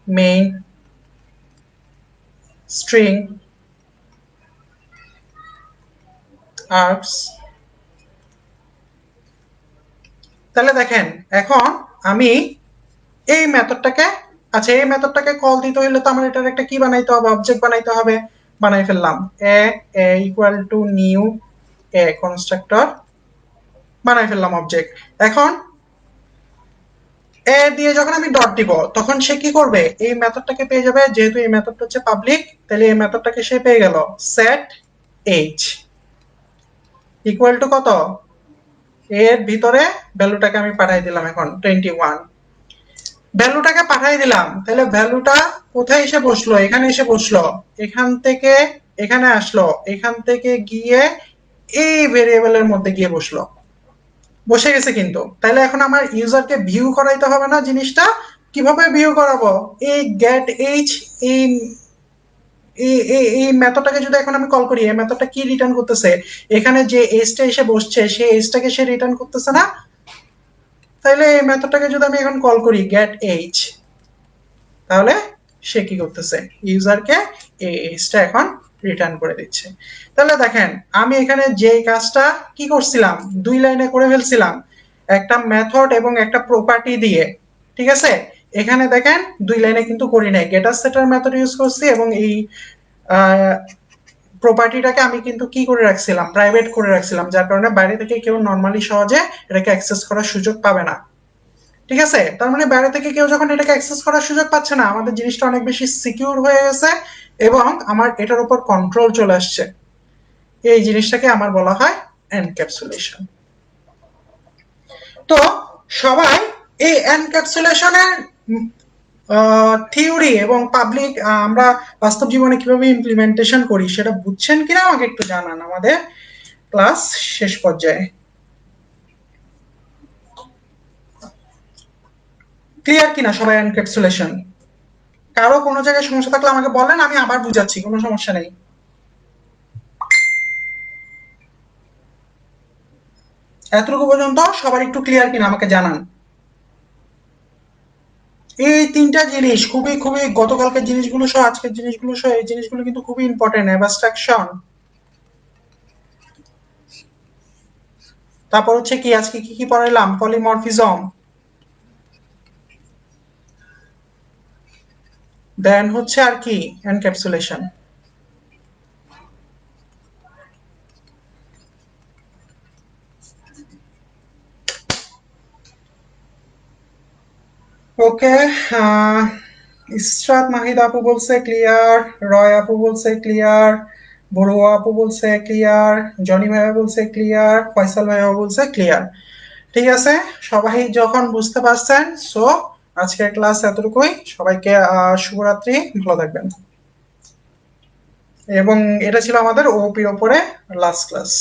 main string arcs. তাহলে দেখেন এখন আমি এই মেথডটাকে, আচ্ছা এই মেথডটাকে কল দিতে হলে তো আমার এটার একটা কি বানাইতে হবে, অবজেক্ট বানাইতে হবে। বানাই ফেললাম, A equal to new A constructor, বানাই ফেললাম অবজেক্ট। এখন এ দিয়ে যখন আমি ডট দিব, তখন সে কি করবে, এই মেথডটাকে পেয়ে যাবে, যেহেতু এই মেথডটা হচ্ছে পাবলিক, তাহলে এই মেথডটাকে সে পেয়ে গেল, সেট এইচ ইকুয়াল টু কত, এর ভিতরে ভ্যালুটাকে আমি পাঠিয়ে দিলাম এখন 21, ভ্যালুটাকে পাঠিয়ে দিলাম, তাহলে ভ্যালুটা কোথায় এসে বসলো, এখানে এসে বসলো, এখান থেকে এখানে আসলো, এখান থেকে গিয়ে এই ভেরিয়েবলের মধ্যে গিয়ে বসলো, বসে গেছে কিন্তু। তাহলে এখন আমার ইউজারকে ভিউ করাইতে হবে না জিনিসটা, কিভাবে ভিউ করাবো, এই গেট এইচ, এই এই মেথডটাকে যদি এখন আমি কল করি, এই মেথডটা কি রিটার্ন করতেছে, এখানে যে এজটা এসে বসছে সেই এজটাকে সে রিটার্ন করতেছে না। তাহলে এই মেথডটাকে যদি আমি এখন কল করি গেট এইচ, তাহলে সে কি করতেছে, ইউজারকে এই এজটা এখন রিটার্ন করে দিচ্ছে। তাহলে দেখেন আমি এখানে যে কাজটা কি করছিলাম, 2 লাইনে করে ফেলছিলাম, একটা মেথড এবং একটা প্রপার্টি দিয়ে, ঠিক আছে। এখানে দেখেন 2 লাইনে কিন্তু করি নাই, গেটার সেটার মেথড ইউজ করছি এবং এই প্রপার্টিটাকে আমি কিন্তু কি করে রাখছিলাম, প্রাইভেট করে রাখছিলাম, যার কারণে বাইরে থেকে কেউ নর্মালি সহজে এটাকে অ্যাক্সেস করার সুযোগ পাবে না, ঠিক আছে। তার মানে বাইরে থেকে কেউ যখন এটাকে অ্যাক্সেস করার সুযোগ পাচ্ছে না, আমাদের জিনিসটা অনেক বেশি সিকিউর হয়ে গেছে এবং আমার এটার উপর কন্ট্রোল চলে আসছে। এই জিনিসটাকে আমার বলা হয় এনক্যাপসুলেশন। তো সবাই এই এনক্যাপসুলেশনের থিওরি এবং পাবলিক আমরা বাস্তব জীবনে কিভাবে ইমপ্লিমেন্টেশন করি সেটা বুঝছেন কিনা আমাকে একটু জানান আমাদের ক্লাস শেষ পর্যায়ে। ক্লিয়ার কিনা সবাই এনক্যাপসুলেশন? কারো কোনো জায়গায় সমস্যা থাকলে আমাকে বলেন, আমি আবার বুঝাচ্ছি, কোনো সমস্যা নেই। এতটুকু পর্যন্ত সবার একটু ক্লিয়ার কিনা আমাকে জানান। এই 3টা জিনিস খুবই খুবই, গতকালকের জিনিসগুলো সহ আজকের জিনিসগুলো সহ এই জিনিসগুলো কিন্তু খুবই ইম্পর্টেন্ট। অ্যাবস্ট্রাকশন, তারপর হচ্ছে কি আজকে কি কি পড়াইলাম, পলিমরফিজম, দেন হচ্ছে আর কি এনক্যাপসুলেশন। ওকে, ইসরাত মাহিদ আপু বলছে ক্লিয়ার, রয় আপু বলছে ক্লিয়ার, বড়ুয়া আপু বলছে ক্লিয়ার, জনি ভাইয়া বলছে ক্লিয়ার, ফয়সাল ভাইয়া বলছে ক্লিয়ার। ঠিক আছে, সবাই যখন বুঝতে পারছেন, সো আজকের ক্লাস এতটুকুই। সবাইকে শুভরাত্রি, ভালো থাকবেন। এবং এটা ছিল আমাদের ওপির ওপরে লাস্ট ক্লাস।